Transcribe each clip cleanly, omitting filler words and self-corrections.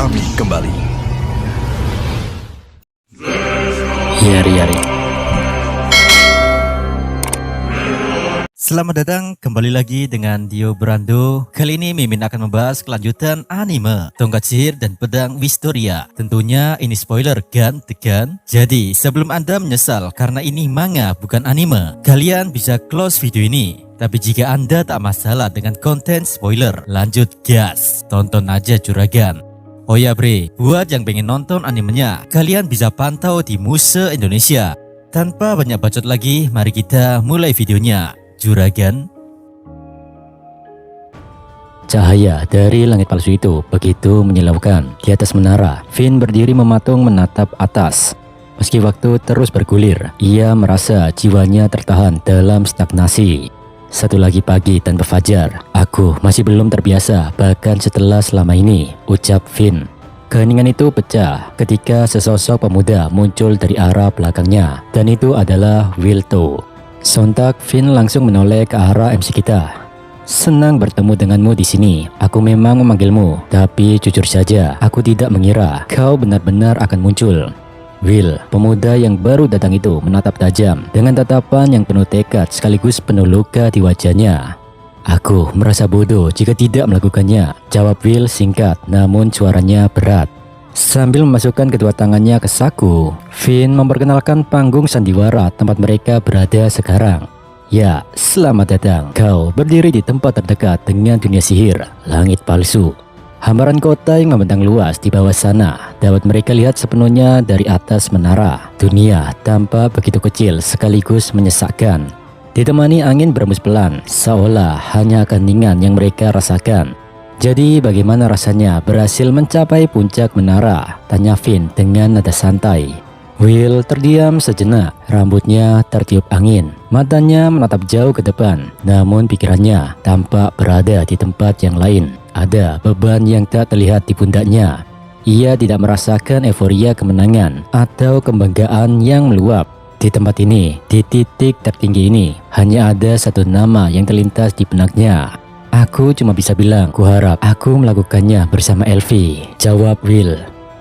kami kembali. Yari. Selamat datang kembali lagi dengan Dio Brando. Kali ini Mimin akan membahas kelanjutan anime Tongkat Sihir dan Pedang Wistoria. Tentunya ini spoiler kan, tekan. Jadi sebelum Anda menyesal karena ini manga bukan anime, kalian bisa close video ini. Tapi jika Anda tak masalah dengan konten spoiler, lanjut gas, tonton aja juragan. Oh ya bre, buat yang pengen nonton animenya, kalian bisa pantau di Muse Indonesia. Tanpa banyak bacot lagi, mari kita mulai videonya. Juragan. Cahaya dari langit palsu itu begitu menyilaukan. Di atas menara, Finn berdiri mematung menatap atas. Meski waktu terus bergulir, ia merasa jiwanya tertahan dalam stagnasi. Satu lagi pagi tanpa fajar. Aku masih belum terbiasa bahkan setelah selama ini, ucap Finn. Keheningan itu pecah ketika sesosok pemuda muncul dari arah belakangnya, dan itu adalah Wilto. Sontak Finn langsung menoleh ke arah MC kita. Senang bertemu denganmu di sini. Aku memang memanggilmu, tapi jujur saja, aku tidak mengira kau benar-benar akan muncul. Will, pemuda yang baru datang itu menatap tajam dengan tatapan yang penuh tekad sekaligus penuh luka di wajahnya. Aku merasa bodoh jika tidak melakukannya, jawab Will singkat namun suaranya berat. Sambil memasukkan kedua tangannya ke saku, Finn memperkenalkan panggung sandiwara tempat mereka berada sekarang. Ya, selamat datang. Kau berdiri di tempat terdekat dengan dunia sihir, langit palsu. Hamparan kota yang membentang luas di bawah sana dapat mereka lihat sepenuhnya dari atas menara. Dunia tampak begitu kecil sekaligus menyesakkan. Ditemani angin berembus pelan, seolah hanya keheningan yang mereka rasakan. Jadi bagaimana rasanya berhasil mencapai puncak menara? Tanya Finn dengan nada santai. Will terdiam sejenak, rambutnya tertiup angin. Matanya menatap jauh ke depan, namun pikirannya tampak berada di tempat yang lain. Ada beban yang tak terlihat di pundaknya. Ia tidak merasakan euforia kemenangan atau kebanggaan yang meluap. Di tempat ini, di titik tertinggi ini, hanya ada satu nama yang terlintas di benaknya. Aku cuma bisa bilang, kuharap aku melakukannya bersama Elvi, jawab Will.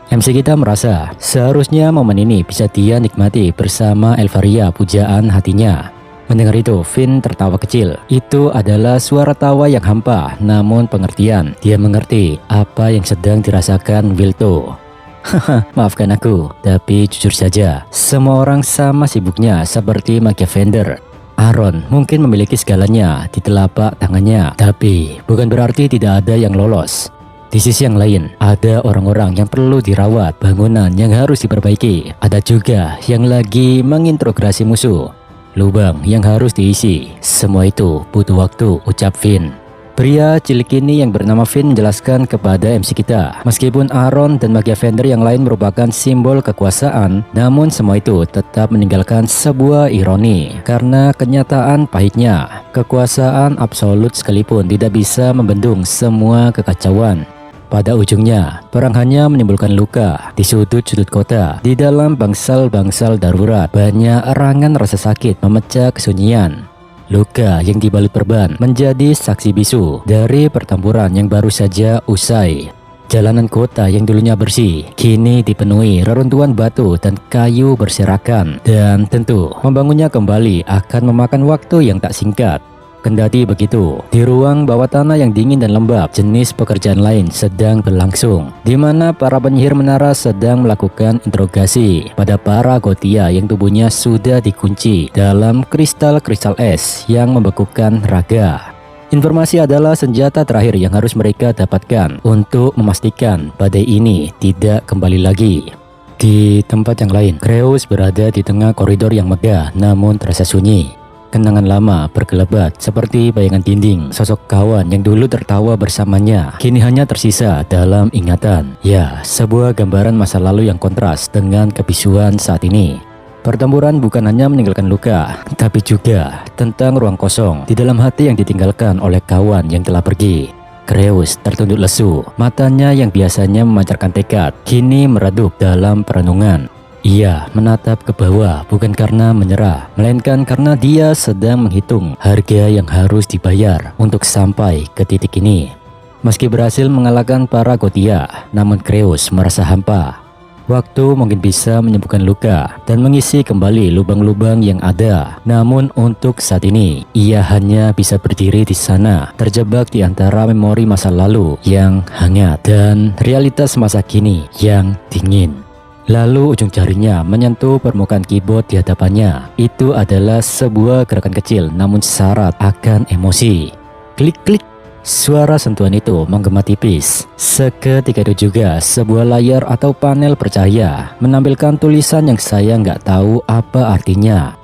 MC kita merasa seharusnya momen ini bisa dia nikmati bersama Elvaria pujaan hatinya. Mendengar itu, Finn tertawa kecil. Itu adalah suara tawa yang hampa, namun pengertian. Dia mengerti apa yang sedang dirasakan Wilto. Haha, maafkan aku, tapi jujur saja, semua orang sama sibuknya seperti Machiavender. Aaron mungkin memiliki segalanya di telapak tangannya, tapi bukan berarti tidak ada yang lolos. Di sisi yang lain, ada orang-orang yang perlu dirawat, bangunan yang harus diperbaiki. Ada juga yang lagi mengintegrasi musuh, lubang yang harus diisi. Semua itu butuh waktu, ucap Finn. Pria cilik ini yang bernama Finn menjelaskan kepada MC kita, meskipun Aaron dan Machiavender yang lain merupakan simbol kekuasaan, namun semua itu tetap meninggalkan sebuah ironi karena kenyataan pahitnya. Kekuasaan absolut sekalipun tidak bisa membendung semua kekacauan. Pada ujungnya, perang hanya menimbulkan luka di sudut-sudut kota. Di dalam bangsal-bangsal darurat, banyak erangan rasa sakit memecah kesunyian. Luka yang dibalut perban menjadi saksi bisu dari pertempuran yang baru saja usai. Jalanan kota yang dulunya bersih kini dipenuhi reruntuhan batu dan kayu berserakan, dan tentu membangunnya kembali akan memakan waktu yang tak singkat. Kendati begitu, di ruang bawah tanah yang dingin dan lembab, jenis pekerjaan lain sedang berlangsung, di mana para penyihir menara sedang melakukan interogasi pada para Gotia yang tubuhnya sudah dikunci dalam kristal-kristal es yang membekukan raga. Informasi adalah senjata terakhir yang harus mereka dapatkan untuk memastikan badai ini tidak kembali lagi. Di tempat yang lain, Kreus berada di tengah koridor yang megah namun terasa sunyi. Kenangan lama berkelebat seperti bayangan dinding. Sosok kawan yang dulu tertawa bersamanya kini hanya tersisa dalam ingatan. Ya, sebuah gambaran masa lalu yang kontras dengan kebisuan saat ini. Pertempuran bukan hanya meninggalkan luka, tapi juga tentang ruang kosong di dalam hati yang ditinggalkan oleh kawan yang telah pergi. Kreus tertunduk lesu, matanya yang biasanya memancarkan tekad kini meredup dalam perenungan. Ia menatap ke bawah bukan karena menyerah, melainkan karena dia sedang menghitung harga yang harus dibayar untuk sampai ke titik ini. Meski berhasil mengalahkan para Gotia, namun Kreus merasa hampa. Waktu mungkin bisa menyembuhkan luka dan mengisi kembali lubang-lubang yang ada. Namun untuk saat ini, ia hanya bisa berdiri di sana, terjebak di antara memori masa lalu yang hangat dan realitas masa kini yang dingin. Lalu ujung jarinya menyentuh permukaan keyboard di hadapannya. Itu adalah sebuah gerakan kecil namun syarat akan emosi. Klik-klik. Suara sentuhan itu menggema tipis. Seketika itu juga sebuah layar atau panel bercahaya menampilkan tulisan yang saya nggak tahu apa artinya.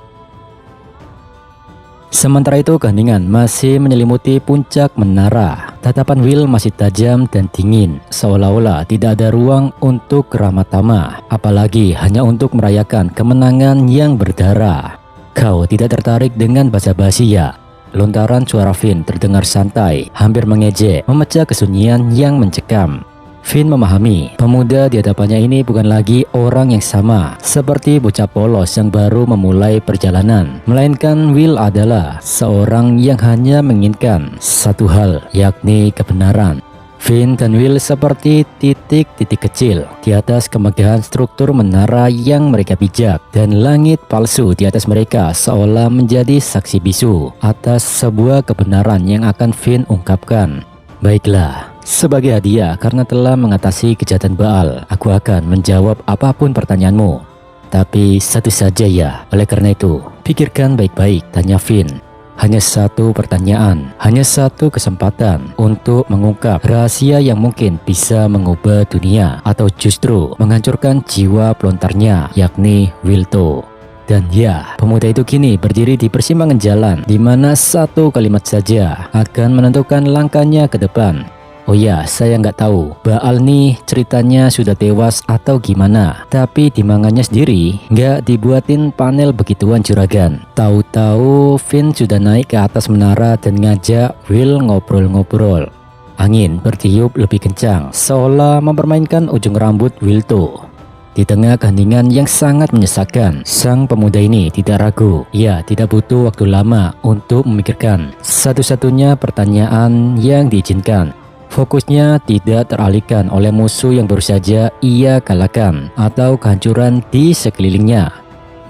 Sementara itu keheningan masih menyelimuti puncak menara. Tatapan Will masih tajam dan dingin, seolah-olah tidak ada ruang untuk ramah tamah, apalagi hanya untuk merayakan kemenangan yang berdarah. Kau tidak tertarik dengan basa-basi ya? Lontaran suara Finn terdengar santai, hampir mengejek, memecah kesunyian yang mencekam. Finn memahami, pemuda di hadapannya ini bukan lagi orang yang sama seperti bocah polos yang baru memulai perjalanan, melainkan Will adalah seorang yang hanya menginginkan satu hal, yakni kebenaran. Finn dan Will seperti titik-titik kecil di atas kemegahan struktur menara yang mereka pijak, dan langit palsu di atas mereka seolah menjadi saksi bisu atas sebuah kebenaran yang akan Finn ungkapkan. Baiklah, sebagai hadiah karena telah mengatasi kejahatan Baal, aku akan menjawab apapun pertanyaanmu. Tapi satu saja ya, oleh karena itu, pikirkan baik-baik, tanya Finn. Hanya satu pertanyaan, hanya satu kesempatan untuk mengungkap rahasia yang mungkin bisa mengubah dunia atau justru menghancurkan jiwa pelontarnya, yakni Wilto. Dan ya, pemuda itu kini berdiri di persimpangan jalan di mana satu kalimat saja akan menentukan langkahnya ke depan. Oh ya, saya nggak tahu Baal nih ceritanya sudah tewas atau gimana. Tapi di manganya sendiri nggak dibuatin panel begituan juragan. Tahu-tahu Finn sudah naik ke atas menara dan ngajak Will ngobrol-ngobrol. Angin bertiup lebih kencang, seolah mempermainkan ujung rambut Wilto. Di tengah keheningan yang sangat menyesakkan, sang pemuda ini tidak ragu. Ia tidak butuh waktu lama untuk memikirkan satu-satunya pertanyaan yang diizinkan. Fokusnya tidak teralihkan oleh musuh yang baru saja ia kalahkan atau kehancuran di sekelilingnya.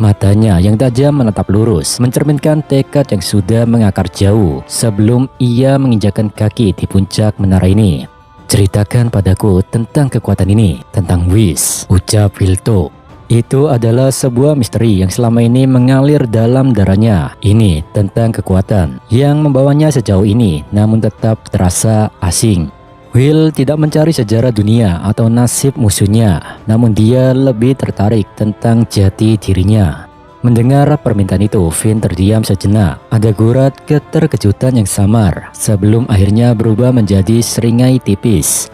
Matanya yang tajam menatap lurus, mencerminkan tekad yang sudah mengakar jauh sebelum ia menginjakkan kaki di puncak menara ini. Ceritakan padaku tentang kekuatan ini, tentang Whis, ucap Wilto. Itu adalah sebuah misteri yang selama ini mengalir dalam darahnya. Ini tentang kekuatan yang membawanya sejauh ini namun tetap terasa asing. Will tidak mencari sejarah dunia atau nasib musuhnya, namun dia lebih tertarik tentang jati dirinya. Mendengar permintaan itu, Finn terdiam sejenak. Ada gurat keterkejutan yang samar sebelum akhirnya berubah menjadi seringai tipis.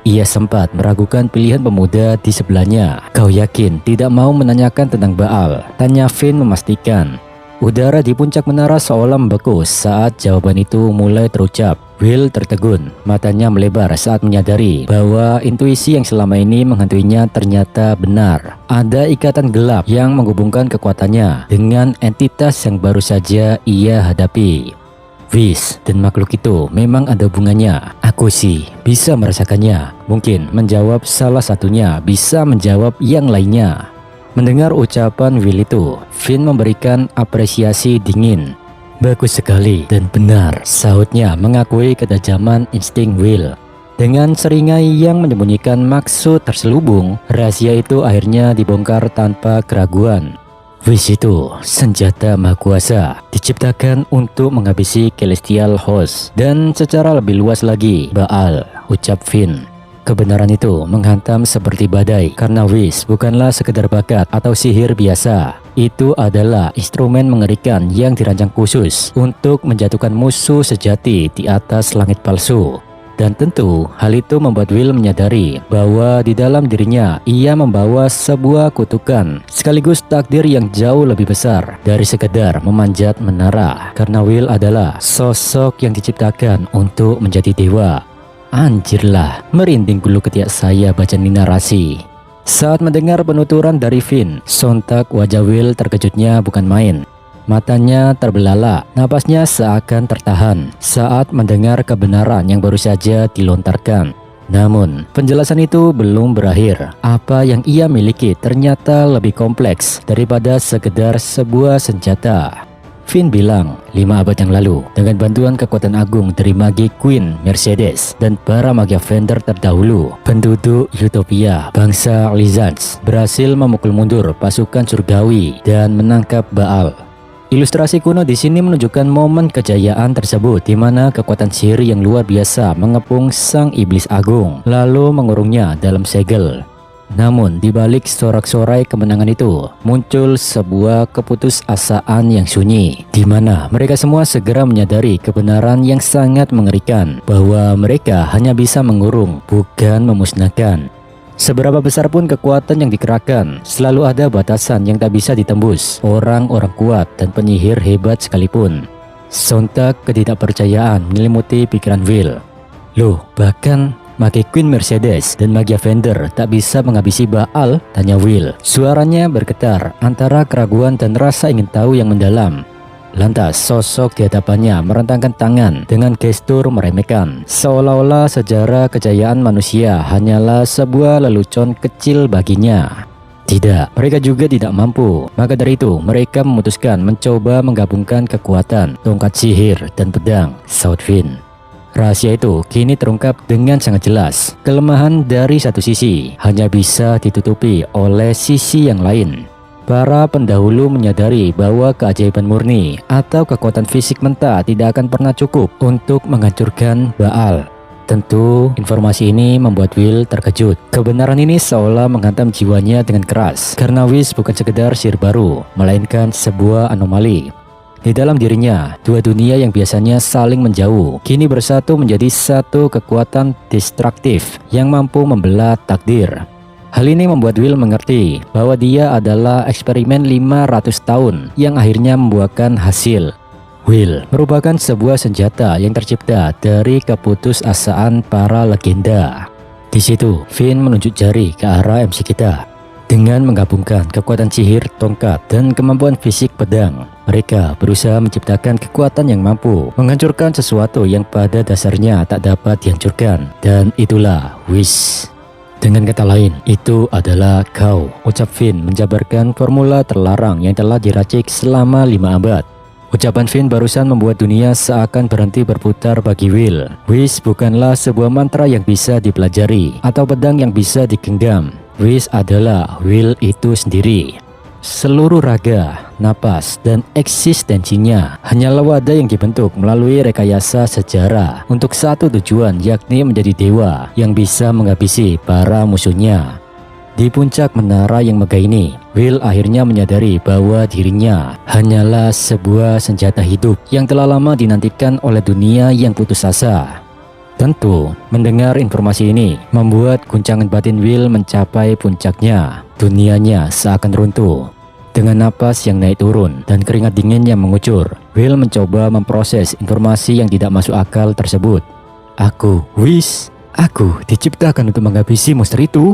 Ia sempat meragukan pilihan pemuda di sebelahnya. Kau yakin tidak mau menanyakan tentang Baal? Tanya Finn memastikan. Udara di puncak menara seolah membeku saat jawaban itu mulai terucap. Will tertegun, matanya melebar saat menyadari bahwa intuisi yang selama ini menghantuinya ternyata benar. Ada ikatan gelap yang menghubungkan kekuatannya dengan entitas yang baru saja ia hadapi. Whis dan makhluk itu memang ada hubungannya. Aku sih bisa merasakannya. Mungkin menjawab salah satunya bisa menjawab yang lainnya. Mendengar ucapan Will itu, Finn memberikan apresiasi dingin. Bagus sekali dan benar, sahutnya mengakui ketajaman insting Will. Dengan seringai yang menyembunyikan maksud terselubung, rahasia itu akhirnya dibongkar tanpa keraguan. Whis itu senjata maha kuasa, diciptakan untuk menghabisi Celestial Host dan secara lebih luas lagi Baal, ucap Finn. Kebenaran itu menghantam seperti badai karena Whis bukanlah sekedar bakat atau sihir biasa. Itu adalah instrumen mengerikan yang dirancang khusus untuk menjatuhkan musuh sejati di atas langit palsu. Dan tentu hal itu membuat Will menyadari bahwa di dalam dirinya ia membawa sebuah kutukan sekaligus takdir yang jauh lebih besar dari sekedar memanjat menara. Karena Will adalah sosok yang diciptakan untuk menjadi dewa. Anjirlah, merinding bulu ketiak saya baca narasi. Saat mendengar penuturan dari Finn, sontak wajah Will terkejutnya bukan main. Matanya terbelalak, napasnya seakan tertahan saat mendengar kebenaran yang baru saja dilontarkan. Namun, penjelasan itu belum berakhir. Apa yang ia miliki ternyata lebih kompleks daripada sekedar sebuah senjata. Finn bilang, 5 abad yang lalu, dengan bantuan kekuatan agung dari magi Queen Mercedes dan para Magia Vendor terdahulu, penduduk Utopia, bangsa Lizards, berhasil memukul mundur pasukan surgawi dan menangkap Baal. Ilustrasi kuno di sini menunjukkan momen kejayaan tersebut, di mana kekuatan sihir yang luar biasa mengepung sang iblis agung, lalu mengurungnya dalam segel. Namun, di balik sorak-sorai kemenangan itu, muncul sebuah keputusasaan yang sunyi, di mana mereka semua segera menyadari kebenaran yang sangat mengerikan, bahwa mereka hanya bisa mengurung, bukan memusnahkan. Seberapa besar pun kekuatan yang dikerahkan, selalu ada batasan yang tak bisa ditembus orang-orang kuat dan penyihir hebat sekalipun. Sontak ketidakpercayaan menyelimuti pikiran Will. Loh, bahkan Magi Queen Mercedes dan Magia Vendor tak bisa menghabisi Baal? Tanya Will. Suaranya bergetar antara keraguan dan rasa ingin tahu yang mendalam. Lantas sosok di hadapannya merentangkan tangan dengan gestur meremehkan, seolah-olah sejarah kejayaan manusia hanyalah sebuah lelucon kecil baginya. Tidak, mereka juga tidak mampu. Maka dari itu, mereka memutuskan mencoba menggabungkan kekuatan tongkat sihir dan pedang, saut Finn. Rahasia itu kini terungkap dengan sangat jelas. Kelemahan dari satu sisi hanya bisa ditutupi oleh sisi yang lain. Para pendahulu menyadari bahwa keajaiban murni atau kekuatan fisik mentah tidak akan pernah cukup untuk menghancurkan Baal. Tentu, informasi ini membuat Will terkejut. Kebenaran ini seolah menghantam jiwanya dengan keras, karena Wish bukan sekedar sihir baru, melainkan sebuah anomali. Di dalam dirinya, dua dunia yang biasanya saling menjauh, kini bersatu menjadi satu kekuatan destruktif yang mampu membelah takdir. Hal ini membuat Will mengerti bahwa dia adalah eksperimen 500 tahun yang akhirnya membuahkan hasil. Will merupakan sebuah senjata yang tercipta dari keputusasaan para legenda. Di situ, Finn menunjuk jari ke arah MC kita. Dengan menggabungkan kekuatan sihir, tongkat, dan kemampuan fisik pedang, mereka berusaha menciptakan kekuatan yang mampu menghancurkan sesuatu yang pada dasarnya tak dapat dihancurkan. Dan itulah Wish. Dengan kata lain, itu adalah kau, ucap Finn menjabarkan formula terlarang yang telah diracik selama 5 abad. Ucapan Finn barusan membuat dunia seakan berhenti berputar bagi Will. Wish bukanlah sebuah mantra yang bisa dipelajari atau pedang yang bisa digenggam. Wish adalah Will itu sendiri. Seluruh raga, napas, dan eksistensinya hanyalah wadah yang dibentuk melalui rekayasa sejarah untuk satu tujuan, yakni menjadi dewa yang bisa menghabisi para musuhnya. Di puncak menara yang megah ini, Will akhirnya menyadari bahwa dirinya hanyalah sebuah senjata hidup yang telah lama dinantikan oleh dunia yang putus asa. Tentu, mendengar informasi ini membuat guncangan batin Will mencapai puncaknya. Dunianya seakan runtuh. Dengan napas yang naik turun dan keringat dingin yang mengucur, Will mencoba memproses informasi yang tidak masuk akal tersebut. Aku, Wish, aku diciptakan untuk menghabisi monster itu.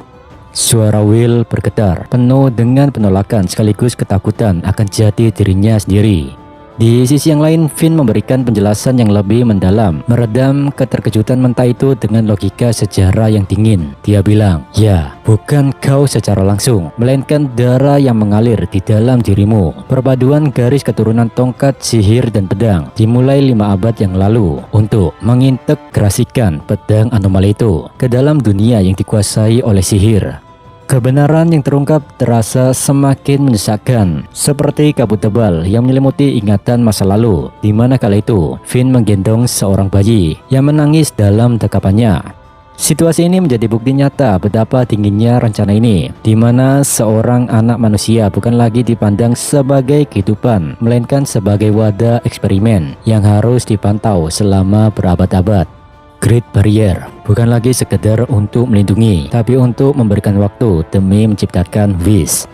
Suara Will bergetar, penuh dengan penolakan sekaligus ketakutan akan jati dirinya sendiri. Di sisi yang lain, Finn memberikan penjelasan yang lebih mendalam, meredam keterkejutan mentah itu dengan logika sejarah yang dingin. Dia bilang, ya, bukan kau secara langsung, melainkan darah yang mengalir di dalam dirimu. Perpaduan garis keturunan tongkat, sihir, dan pedang dimulai 5 abad yang lalu untuk mengintegrasikan pedang anomali itu ke dalam dunia yang dikuasai oleh sihir. Kebenaran yang terungkap terasa semakin menyesakkan, seperti kabut tebal yang menyelimuti ingatan masa lalu, di mana kala itu Finn menggendong seorang bayi yang menangis dalam dekapannya. Situasi ini menjadi bukti nyata betapa dinginnya rencana ini, di mana seorang anak manusia bukan lagi dipandang sebagai kehidupan, melainkan sebagai wadah eksperimen yang harus dipantau selama berabad-abad. Great Barrier bukan lagi sekedar untuk melindungi, tapi untuk memberikan waktu demi menciptakan Wish.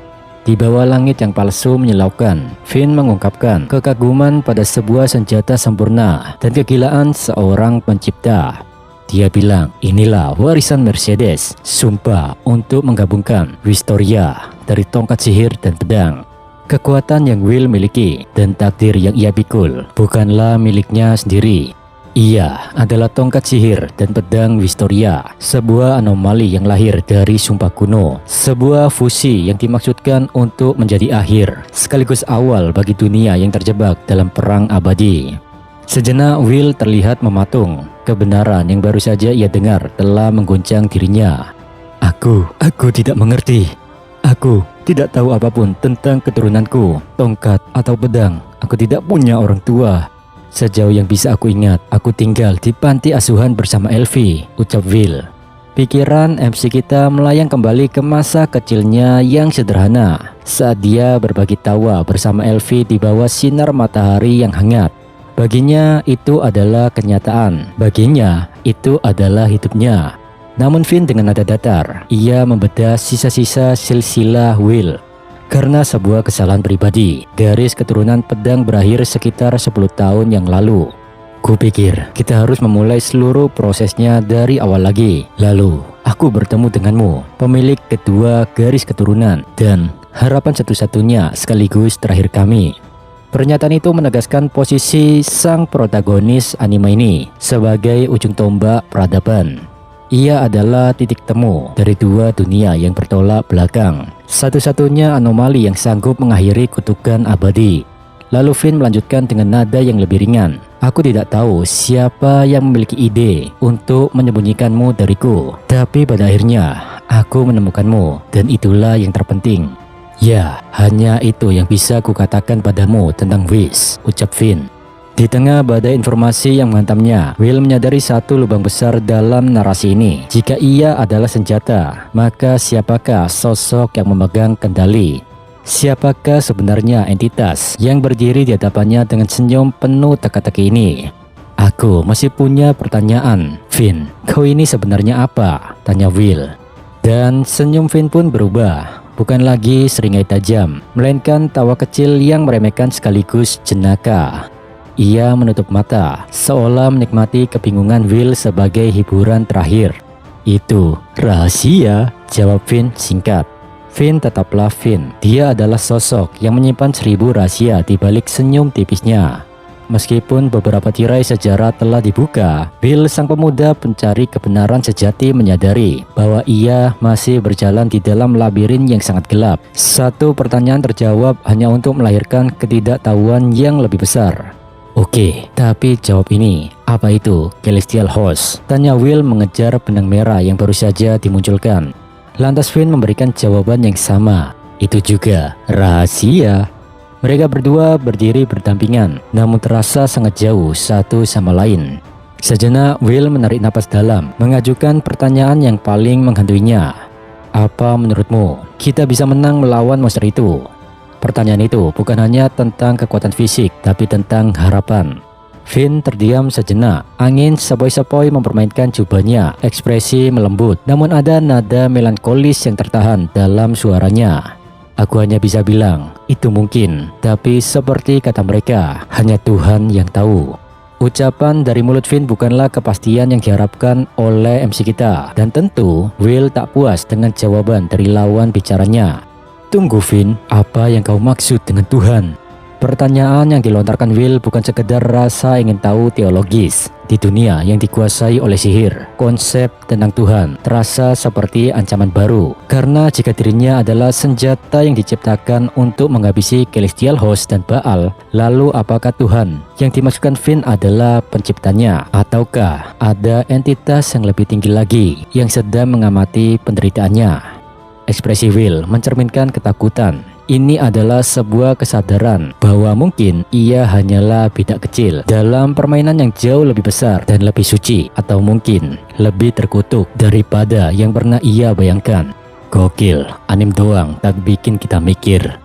Di bawah langit yang palsu menyilaukan, Finn mengungkapkan kekaguman pada sebuah senjata sempurna dan kegilaan seorang pencipta. Dia bilang, inilah warisan Mercedes, sumpah untuk menggabungkan Wistoria dari tongkat sihir dan pedang. Kekuatan yang Will miliki dan takdir yang ia pikul bukanlah miliknya sendiri. Ia adalah tongkat sihir dan pedang Wistoria, sebuah anomali yang lahir dari sumpah kuno, sebuah fusi yang dimaksudkan untuk menjadi akhir, sekaligus awal bagi dunia yang terjebak dalam perang abadi. Sejenak Will terlihat mematung. Kebenaran yang baru saja ia dengar telah mengguncang dirinya. Aku tidak mengerti. Aku tidak tahu apapun tentang keturunanku, tongkat atau pedang. Aku tidak punya orang tua. Sejauh yang bisa aku ingat, aku tinggal di panti asuhan bersama Elfie, ucap Will. Pikiran MC kita melayang kembali ke masa kecilnya yang sederhana, saat dia berbagi tawa bersama Elfie di bawah sinar matahari yang hangat. Baginya itu adalah kenyataan, baginya itu adalah hidupnya. Namun Finn dengan nada datar, ia membedah sisa-sisa silsilah Will. Karena sebuah kesalahan pribadi, garis keturunan pedang berakhir sekitar 10 tahun yang lalu. Kupikir kita harus memulai seluruh prosesnya dari awal lagi. Lalu, aku bertemu denganmu, pemilik kedua garis keturunan, dan harapan satu-satunya sekaligus terakhir kami. Pernyataan itu menegaskan posisi sang protagonis anime ini sebagai ujung tombak peradaban. Ia adalah titik temu dari dua dunia yang bertolak belakang, satu-satunya anomali yang sanggup mengakhiri kutukan abadi. Lalu Finn melanjutkan dengan nada yang lebih ringan. Aku tidak tahu siapa yang memiliki ide untuk menyembunyikanmu dariku, tapi pada akhirnya aku menemukanmu, dan itulah yang terpenting. Ya, hanya itu yang bisa kukatakan padamu tentang Whis, ucap Finn. Di tengah badai informasi yang menghantamnya, Will menyadari satu lubang besar dalam narasi ini. Jika ia adalah senjata, maka siapakah sosok yang memegang kendali? Siapakah sebenarnya entitas yang berdiri di hadapannya dengan senyum penuh teka-teki ini? Aku masih punya pertanyaan. Finn, kau ini sebenarnya apa? Tanya Will. Dan senyum Finn pun berubah. Bukan lagi seringai tajam, melainkan tawa kecil yang meremehkan sekaligus jenaka. Ia menutup mata, seolah menikmati kebingungan Will sebagai hiburan terakhir. Itu rahasia, jawab Finn singkat. Finn tetaplah Finn. Dia adalah sosok yang menyimpan 1000 rahasia di balik senyum tipisnya. Meskipun beberapa tirai sejarah telah dibuka, Will sang pemuda pencari kebenaran sejati menyadari bahwa ia masih berjalan di dalam labirin yang sangat gelap. Satu pertanyaan terjawab hanya untuk melahirkan ketidaktahuan yang lebih besar. Oke, tapi jawab ini. Apa itu Celestial Host? Tanya Will mengejar benang merah yang baru saja dimunculkan. Lantas Finn memberikan jawaban yang sama. Itu juga rahasia. Mereka berdua berdiri berdampingan, namun terasa sangat jauh satu sama lain. Sejenak Will menarik napas dalam, mengajukan pertanyaan yang paling menghantuinya. Apa menurutmu kita bisa menang melawan monster itu? Pertanyaan itu bukan hanya tentang kekuatan fisik, tapi tentang harapan. Finn terdiam sejenak. Angin sepoi-sepoi mempermainkan jubahnya, ekspresi melembut, namun ada nada melankolis yang tertahan dalam suaranya. Aku hanya bisa bilang, itu mungkin, tapi seperti kata mereka, hanya Tuhan yang tahu. Ucapan dari mulut Finn bukanlah kepastian yang diharapkan oleh MC kita, dan tentu Will tak puas dengan jawaban dari lawan bicaranya. Tunggu Finn, apa yang kau maksud dengan Tuhan? Pertanyaan yang dilontarkan Will bukan sekedar rasa ingin tahu teologis. Di dunia yang dikuasai oleh sihir, konsep tentang Tuhan terasa seperti ancaman baru. Karena jika dirinya adalah senjata yang diciptakan untuk menghabisi Celestial Host dan Baal, lalu apakah Tuhan yang dimaksudkan Finn adalah penciptanya? Ataukah ada entitas yang lebih tinggi lagi yang sedang mengamati penderitaannya? Ekspresi Will mencerminkan ketakutan. Ini adalah sebuah kesadaran bahwa mungkin ia hanyalah bidak kecil dalam permainan yang jauh lebih besar dan lebih suci, atau mungkin lebih terkutuk daripada yang pernah ia bayangkan. Gokil, anim doang tak bikin kita mikir.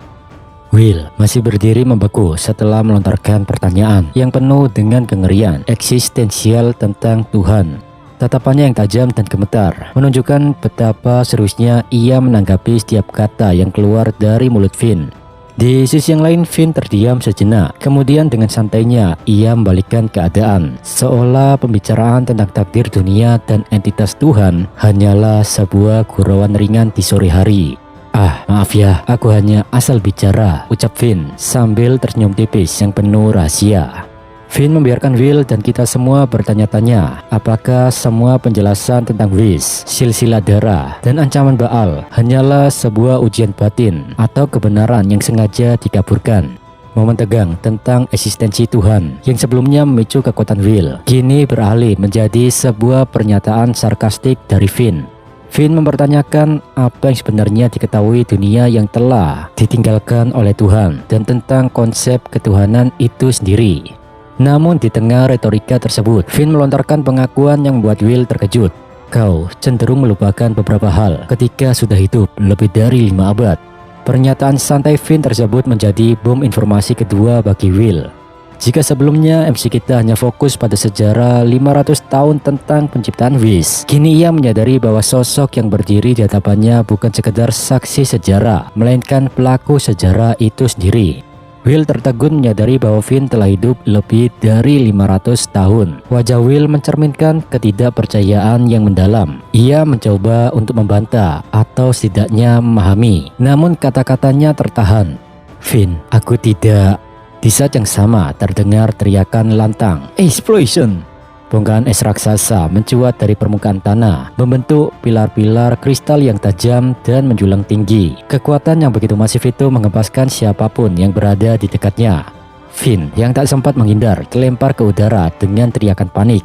Will masih berdiri membeku setelah melontarkan pertanyaan yang penuh dengan kengerian eksistensial tentang Tuhan. Tatapannya yang tajam dan gemetar menunjukkan betapa seriusnya ia menanggapi setiap kata yang keluar dari mulut Finn. Di sisi yang lain, Finn terdiam sejenak. Kemudian dengan santainya ia membalikkan keadaan, seolah pembicaraan tentang takdir dunia dan entitas Tuhan hanyalah sebuah gurauan ringan di sore hari. "Ah, maaf ya, aku hanya asal bicara," ucap Finn sambil tersenyum tipis yang penuh rahasia. Finn membiarkan Will dan kita semua bertanya-tanya apakah semua penjelasan tentang Wish, silsilah darah, dan ancaman Baal hanyalah sebuah ujian batin atau kebenaran yang sengaja dikaburkan. Momen tegang tentang eksistensi Tuhan yang sebelumnya memicu kekuatan Will kini beralih menjadi sebuah pernyataan sarkastik dari Finn. Finn mempertanyakan apa yang sebenarnya diketahui dunia yang telah ditinggalkan oleh Tuhan dan tentang konsep ketuhanan itu sendiri. Namun di tengah retorika tersebut, Finn melontarkan pengakuan yang membuat Will terkejut. "Kau cenderung melupakan beberapa hal ketika sudah hidup lebih dari 5 abad." Pernyataan santai Finn tersebut menjadi bom informasi kedua bagi Will. Jika sebelumnya MC kita hanya fokus pada sejarah 500 tahun tentang penciptaan Wish, kini ia menyadari bahwa sosok yang berdiri di hadapannya bukan sekedar saksi sejarah, melainkan pelaku sejarah itu sendiri. Will tertegun menyadari bahwa Finn telah hidup lebih dari 500 tahun. Wajah Will mencerminkan ketidakpercayaan yang mendalam. Ia mencoba untuk membantah atau setidaknya memahami, namun kata-katanya tertahan. "Finn, aku tidak..." Di saat yang sama terdengar teriakan lantang, "Explosion!" Bongkahan es raksasa mencuat dari permukaan tanah, membentuk pilar-pilar kristal yang tajam dan menjulang tinggi. Kekuatan yang begitu masif itu mengempaskan siapapun yang berada di dekatnya. Finn yang tak sempat menghindar terlempar ke udara dengan teriakan panik.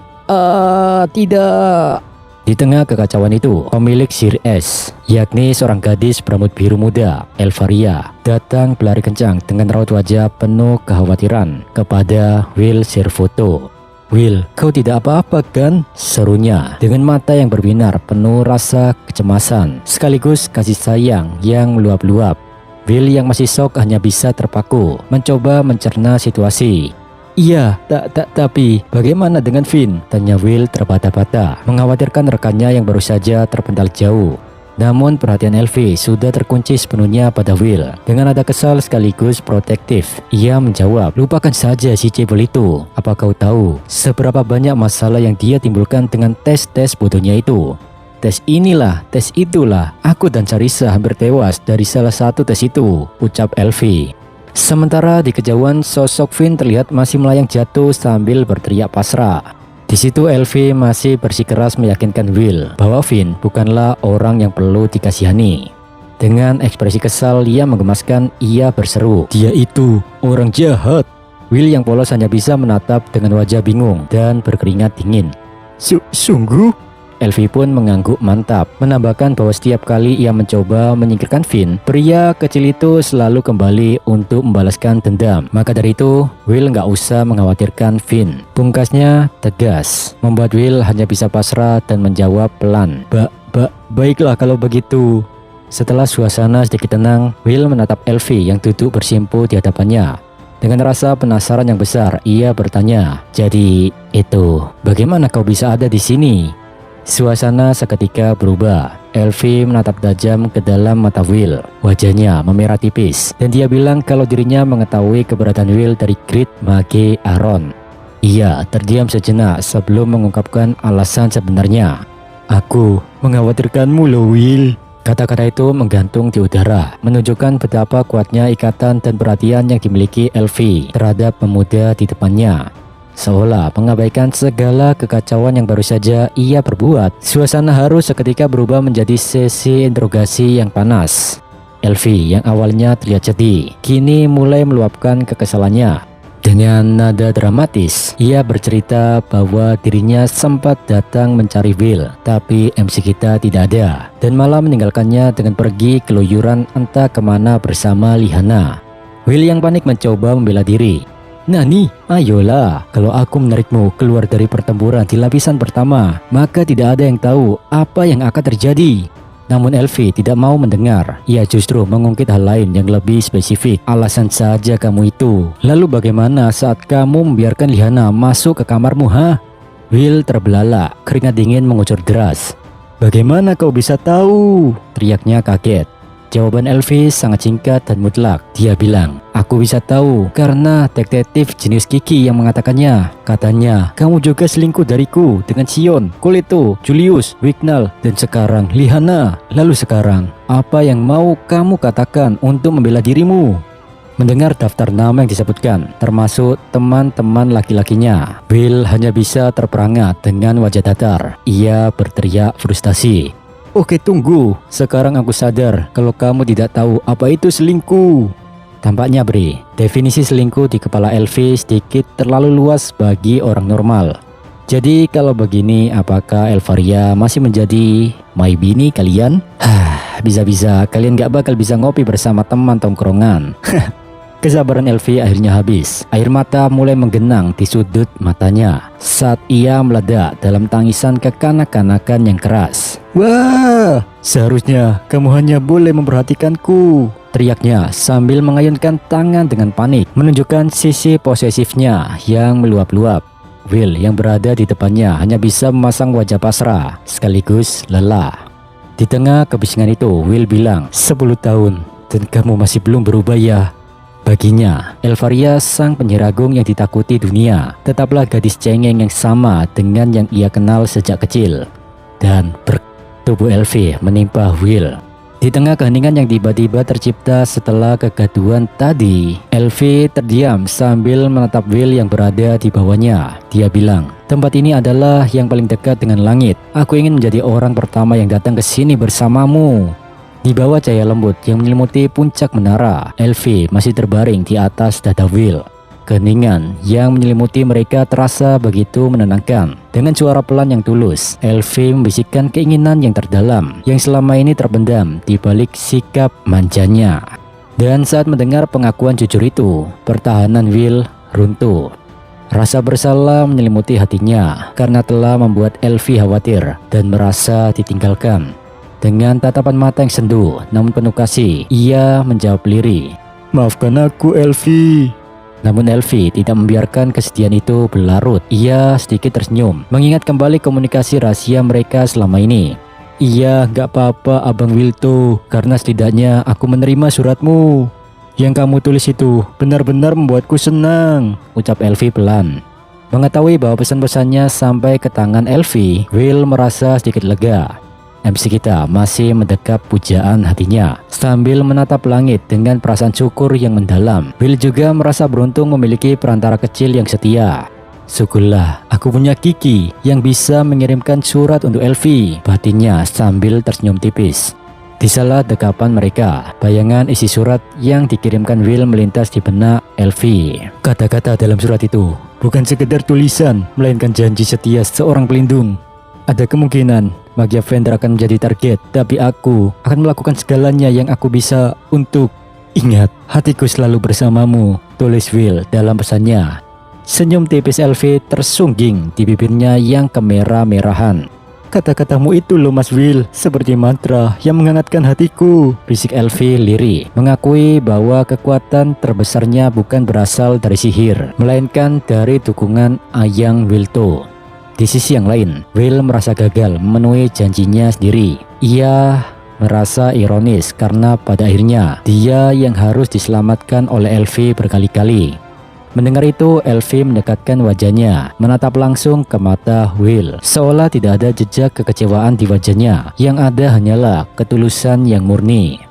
Tidak!" Di tengah kekacauan itu, pemilik Sir S, yakni seorang gadis berambut biru muda, Elvaria, datang berlari kencang dengan raut wajah penuh kekhawatiran kepada Will Servoto. "Will, kau tidak apa-apa kan?" serunya dengan mata yang berbinar penuh rasa kecemasan sekaligus kasih sayang yang meluap-luap. Will yang masih shock hanya bisa terpaku mencoba mencerna situasi. "Iya, tapi bagaimana dengan Finn?" tanya Will terbata-bata, mengkhawatirkan rekannya yang baru saja terpental jauh. Namun perhatian Elvi sudah terkunci sepenuhnya pada Will. Dengan nada kesal sekaligus protektif, ia menjawab, "Lupakan saja si cebol itu. Apa kau tahu seberapa banyak masalah yang dia timbulkan dengan tes-tes bodohnya itu? Tes inilah, tes itulah. Aku dan Carissa hampir tewas dari salah satu tes itu," ucap Elvi. Sementara di kejauhan, sosok Finn terlihat masih melayang jatuh sambil berteriak pasrah. Di situ Elvi masih bersikeras meyakinkan Will bahwa Finn bukanlah orang yang perlu dikasihani. Dengan ekspresi kesal ia menggemaskan, ia berseru, "Dia itu orang jahat." Will yang polos hanya bisa menatap dengan wajah bingung dan berkeringat dingin. Sungguh?" Elvi pun mengangguk mantap, menambahkan bahwa setiap kali ia mencoba menyingkirkan Finn, pria kecil itu selalu kembali untuk membalaskan dendam. Maka dari itu, Will nggak usah mengkhawatirkan Finn. Pungkasnya tegas, membuat Will hanya bisa pasrah dan menjawab pelan, Baiklah kalau begitu." Setelah suasana sedikit tenang, Will menatap Elvi yang duduk bersimpu di hadapannya. Dengan rasa penasaran yang besar, ia bertanya, "Jadi itu, bagaimana kau bisa ada di sini?" Suasana seketika berubah. Elvi menatap tajam ke dalam mata Will. Wajahnya memerah tipis dan dia bilang kalau dirinya mengetahui keberadaan Will dari Great Mage Aron. Ia terdiam sejenak sebelum mengungkapkan alasan sebenarnya. "Aku mengkhawatirkanmu loh, Will." Kata-kata itu menggantung di udara, menunjukkan betapa kuatnya ikatan dan perhatian yang dimiliki Elvi terhadap pemuda di depannya. Seolah mengabaikan segala kekacauan yang baru saja ia perbuat, suasana haru seketika berubah menjadi sesi interogasi yang panas. Elvi yang awalnya terlihat sedih, kini mulai meluapkan kekesalannya. Dengan nada dramatis, ia bercerita bahwa dirinya sempat datang mencari Will, tapi MC kita tidak ada, dan malah meninggalkannya dengan pergi keluyuran entah kemana bersama Lihana. Will yang panik mencoba membela diri. "Nani, ayolah, kalau aku menarikmu keluar dari pertempuran di lapisan pertama, maka tidak ada yang tahu apa yang akan terjadi." Namun Elvi tidak mau mendengar. Ia justru mengungkit hal lain yang lebih spesifik. "Alasan saja kamu itu. Lalu bagaimana saat kamu membiarkan Lihana masuk ke kamarmu, ha?" Will terbelalak, keringat dingin mengucur deras. "Bagaimana kau bisa tahu?" teriaknya kaget. Jawaban Elvi sangat singkat dan mutlak. Dia bilang, aku bisa tahu karena detektif jenius Kiki yang mengatakannya. Katanya, kamu juga selingkuh dariku dengan Sion, Coleto, Julius, Wignall, dan sekarang Lihana. Lalu sekarang, apa yang mau kamu katakan untuk membela dirimu? Mendengar daftar nama yang disebutkan, termasuk teman-teman laki-lakinya, Will hanya bisa terperangah dengan wajah datar. Ia berteriak frustasi. Oke, tunggu. Sekarang aku sadar kalau kamu tidak tahu apa itu selingkuh. Tampaknya Bre, definisi selingkuh di kepala Elvi sedikit terlalu luas bagi orang normal. Jadi kalau begini, apakah Elvaria masih menjadi my bini kalian? Bisa-bisa kalian gak bakal bisa ngopi bersama teman tongkrongan. Kesabaran Elvi akhirnya habis. Air mata mulai menggenang di sudut matanya saat ia meledak dalam tangisan kekanak-kanakan yang keras. Wah, seharusnya kamu hanya boleh memperhatikanku, teriaknya sambil mengayunkan tangan dengan panik, menunjukkan sisi posesifnya yang meluap-luap. Will yang berada di depannya hanya bisa memasang wajah pasrah sekaligus lelah. Di tengah kebisingan itu, Will bilang, 10 tahun dan kamu masih belum berubah ya. Baginya, Elvaria sang penyihir agung yang ditakuti dunia tetaplah gadis cengeng yang sama dengan yang ia kenal sejak kecil. Dan tubuh Elvi menimpa Will. Di tengah keheningan yang tiba-tiba tercipta setelah kegaduhan tadi, Elvi terdiam sambil menatap Will yang berada di bawahnya. Dia bilang, tempat ini adalah yang paling dekat dengan langit. Aku ingin menjadi orang pertama yang datang ke sini bersamamu. Di bawah cahaya lembut yang menyelimuti puncak menara, Elvi masih terbaring di atas dada Will. Keheningan yang menyelimuti mereka terasa begitu menenangkan. Dengan suara pelan yang tulus, Elvi membisikkan keinginan yang terdalam yang selama ini terpendam di balik sikap manjanya. Dan saat mendengar pengakuan jujur itu, pertahanan Will runtuh. Rasa bersalah menyelimuti hatinya karena telah membuat Elvi khawatir dan merasa ditinggalkan. Dengan tatapan mata yang sendu namun penuh kasih, ia menjawab lirih, maafkan aku Elvi. Namun Elvi tidak membiarkan kesedihan itu berlarut. Ia sedikit tersenyum mengingat kembali komunikasi rahasia mereka selama ini. Iya, gak apa-apa Abang Wilto, karena setidaknya aku menerima suratmu. Yang kamu tulis itu benar-benar membuatku senang, ucap Elvi pelan. Mengetahui bahwa pesan-pesannya sampai ke tangan Elvi, Will merasa sedikit lega. MC kita masih mendekap pujaan hatinya sambil menatap langit dengan perasaan syukur yang mendalam. Will juga merasa beruntung memiliki perantara kecil yang setia. Syukurlah aku punya Kiki yang bisa mengirimkan surat untuk Elvi, batinnya sambil tersenyum tipis. Di salah dekapan mereka, bayangan isi surat yang dikirimkan Will melintas di benak Elvi. Kata-kata dalam surat itu bukan sekedar tulisan, melainkan janji setia seorang pelindung. Ada kemungkinan Magia Fender akan menjadi target, tapi aku akan melakukan segalanya yang aku bisa untuk ingat, hatiku selalu bersamamu, tulis Will dalam pesannya. Senyum tipis Elvi tersungging di bibirnya yang kemerah-merahan. Kata-katamu itu loh Mas Will, seperti mantra yang menghangatkan hatiku, bisik Elvi lirih, mengakui bahwa kekuatan terbesarnya bukan berasal dari sihir, melainkan dari dukungan Ayang Wilto. Di sisi yang lain, Will merasa gagal memenuhi janjinya sendiri. Ia merasa ironis karena pada akhirnya dia yang harus diselamatkan oleh Elvi berkali-kali. Mendengar itu, Elvi mendekatkan wajahnya, menatap langsung ke mata Will, seolah tidak ada jejak kekecewaan di wajahnya. Yang ada hanyalah ketulusan yang murni.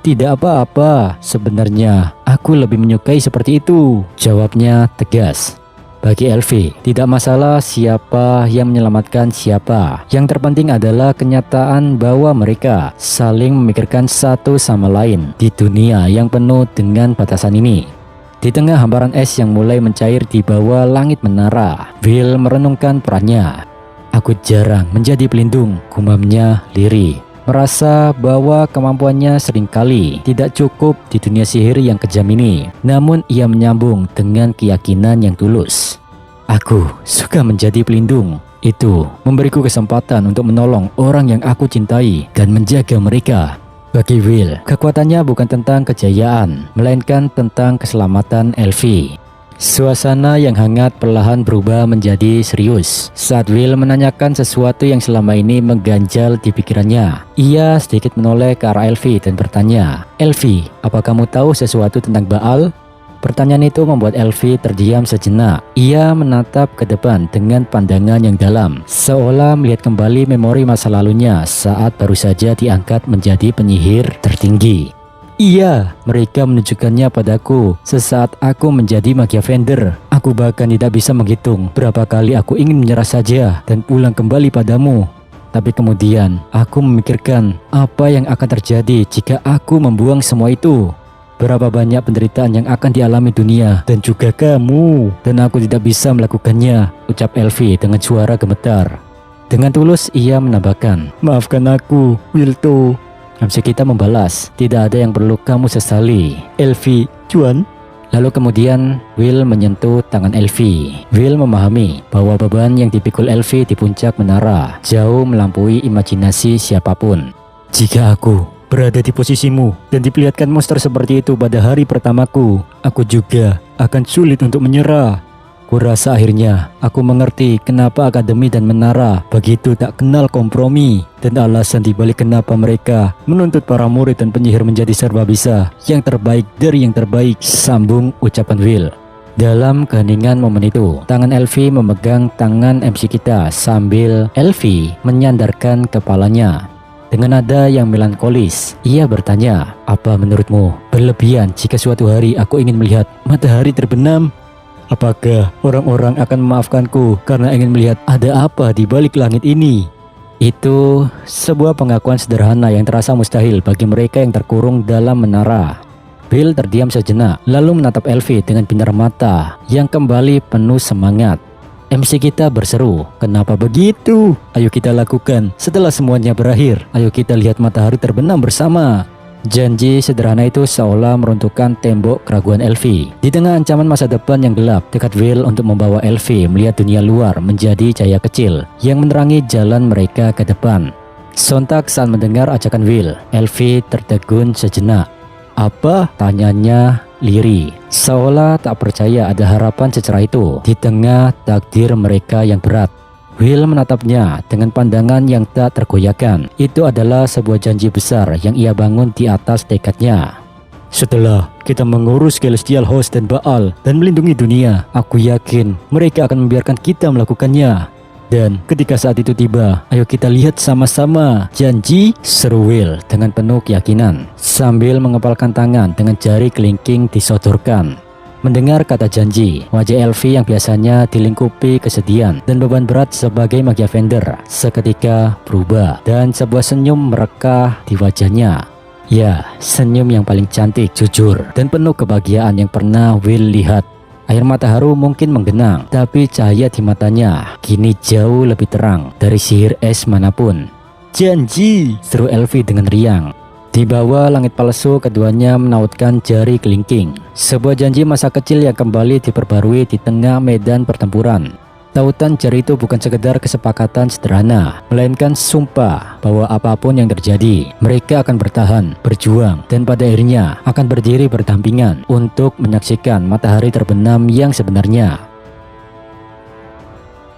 Tidak apa-apa, sebenarnya aku lebih menyukai seperti itu, jawabnya tegas. Bagi Elvi, tidak masalah siapa yang menyelamatkan siapa. Yang terpenting adalah kenyataan bahwa mereka saling memikirkan satu sama lain di dunia yang penuh dengan batasan ini. Di tengah hamparan es yang mulai mencair di bawah langit menara, Will merenungkan perannya. Aku jarang menjadi pelindung, gumamnya lirih. Merasa bahwa kemampuannya seringkali tidak cukup di dunia sihir yang kejam ini. Namun ia menyambung dengan keyakinan yang tulus. Aku suka menjadi pelindung. Itu memberiku kesempatan untuk menolong orang yang aku cintai dan menjaga mereka. Bagi Will, kekuatannya bukan tentang kejayaan, melainkan tentang keselamatan Elvi. Suasana yang hangat perlahan berubah menjadi serius saat Will menanyakan sesuatu yang selama ini mengganjal di pikirannya. Ia sedikit menoleh ke arah Elfie dan bertanya, "Elfie, apa kamu tahu sesuatu tentang Baal?" Pertanyaan itu membuat Elfie terdiam sejenak. Ia menatap ke depan dengan pandangan yang dalam, seolah melihat kembali memori masa lalunya saat baru saja diangkat menjadi penyihir tertinggi. "Iya, mereka menunjukkannya padaku sesaat aku menjadi Magia Vendor. Aku bahkan tidak bisa menghitung berapa kali aku ingin menyerah saja dan pulang kembali padamu. Tapi kemudian aku memikirkan apa yang akan terjadi jika aku membuang semua itu. Berapa banyak penderitaan yang akan dialami dunia dan juga kamu. Dan aku tidak bisa melakukannya," ucap Elfie dengan suara gemetar. Dengan tulus ia menambahkan, "Maafkan aku, Wilto." MC kita membalas, "Tidak ada yang perlu kamu sesali, Elfie, Juan." Lalu kemudian Will menyentuh tangan Elfie. Will memahami bahwa beban yang dipikul Elfie di puncak menara jauh melampaui imajinasi siapapun. "Jika aku berada di posisimu dan diperlihatkan monster seperti itu pada hari pertamaku, aku juga akan sulit untuk menyerah. Kurasa akhirnya aku mengerti kenapa Akademi dan Menara begitu tak kenal kompromi dan alasan dibalik kenapa mereka menuntut para murid dan penyihir menjadi serba bisa, yang terbaik dari yang terbaik," sambung ucapan Will. Dalam keheningan momen itu, tangan Elfie memegang tangan MC kita sambil Elfie menyandarkan kepalanya. Dengan nada yang melankolis, ia bertanya, "Apa menurutmu berlebihan jika suatu hari aku ingin melihat matahari terbenam? Apakah orang-orang akan memaafkanku karena ingin melihat ada apa di balik langit ini?" Itu sebuah pengakuan sederhana yang terasa mustahil bagi mereka yang terkurung dalam menara. Will terdiam sejenak, lalu menatap Elfie dengan binar mata yang kembali penuh semangat. MC kita berseru, "Kenapa begitu? Ayo kita lakukan setelah semuanya berakhir. Ayo kita lihat matahari terbenam bersama." Janji sederhana itu seolah meruntuhkan tembok keraguan Elfie. Di tengah ancaman masa depan yang gelap, tekad Will untuk membawa Elfie melihat dunia luar menjadi cahaya kecil yang menerangi jalan mereka ke depan. Sontak saat mendengar ajakan Will, Elfie tertegun sejenak. "Apa?" tanyanya lirih, seolah tak percaya ada harapan secerah itu di tengah takdir mereka yang berat. Will menatapnya dengan pandangan yang tak tergoyahkan. Itu adalah sebuah janji besar yang ia bangun di atas tekadnya. "Setelah kita mengurus Celestial Host dan Baal dan melindungi dunia, aku yakin mereka akan membiarkan kita melakukannya. Dan ketika saat itu tiba, ayo kita lihat sama-sama. Janji?" seru Will dengan penuh keyakinan sambil mengepalkan tangan dengan jari kelingking disodorkan. Mendengar kata janji, wajah Elfie yang biasanya dilingkupi kesedihan dan beban berat sebagai Magia Vendor seketika berubah dan sebuah senyum merekah di wajahnya. Ya, senyum yang paling cantik, jujur, dan penuh kebahagiaan yang pernah Will lihat. Air mata haru mungkin menggenang, tapi cahaya di matanya kini jauh lebih terang dari sihir es manapun. "Janji!" seru Elfie dengan riang. Di bawah langit palsu, keduanya menautkan jari kelingking. Sebuah janji masa kecil yang kembali diperbarui di tengah medan pertempuran. Tautan jari itu bukan sekedar kesepakatan sederhana, melainkan sumpah bahwa apapun yang terjadi, mereka akan bertahan, berjuang, dan pada akhirnya akan berdiri berdampingan untuk menyaksikan matahari terbenam yang sebenarnya.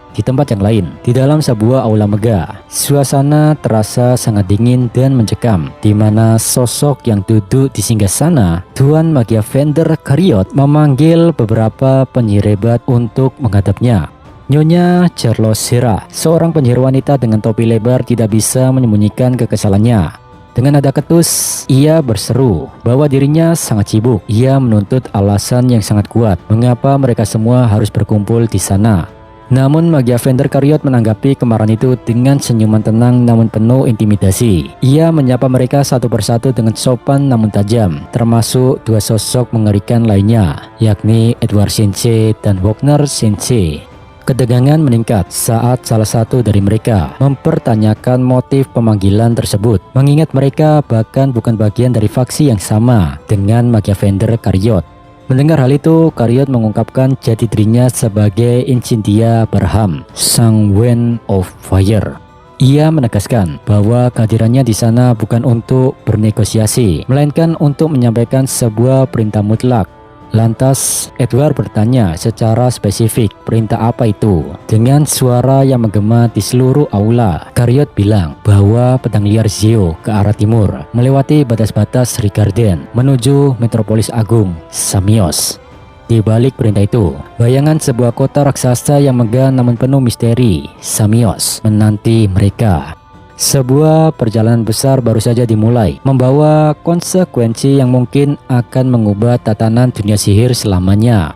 Di tempat yang lain, di dalam sebuah aula megah, suasana terasa sangat dingin dan mencekam, di mana sosok yang duduk di singgasana Tuan Magia Vendor Kariot memanggil beberapa penyihir hebat untuk menghadapnya. Nyonya Charlotte Sera, seorang penyihir wanita dengan topi lebar, tidak bisa menyembunyikan kekesalannya. Dengan nada ketus, ia berseru bahwa dirinya sangat sibuk. Ia menuntut alasan yang sangat kuat mengapa mereka semua harus berkumpul di sana. Namun Magia Vendor Kariot menanggapi kemarahan itu dengan senyuman tenang namun penuh intimidasi. Ia menyapa mereka satu persatu dengan sopan namun tajam, termasuk dua sosok mengerikan lainnya, yakni Edward Sensei dan Wagner Sensei. Ketegangan meningkat saat salah satu dari mereka mempertanyakan motif pemanggilan tersebut, mengingat mereka bahkan bukan bagian dari faksi yang sama dengan Magia Vendor Kariot. Mendengar hal itu, Kariot mengungkapkan jati dirinya sebagai Incindia Barham, Sang Wind of Fire. Ia menegaskan bahwa kehadirannya di sana bukan untuk bernegosiasi, melainkan untuk menyampaikan sebuah perintah mutlak. Lantas Edward bertanya secara spesifik perintah apa itu. Dengan suara yang menggema di seluruh aula, Karyot bilang bahwa pedang liar Zeo ke arah timur melewati batas-batas Rigarden menuju metropolis agung Samios. Di balik perintah itu, bayangan sebuah kota raksasa yang megah namun penuh misteri, Samios, menanti mereka. Sebuah perjalanan besar baru saja dimulai, membawa konsekuensi yang mungkin akan mengubah tatanan dunia sihir selamanya.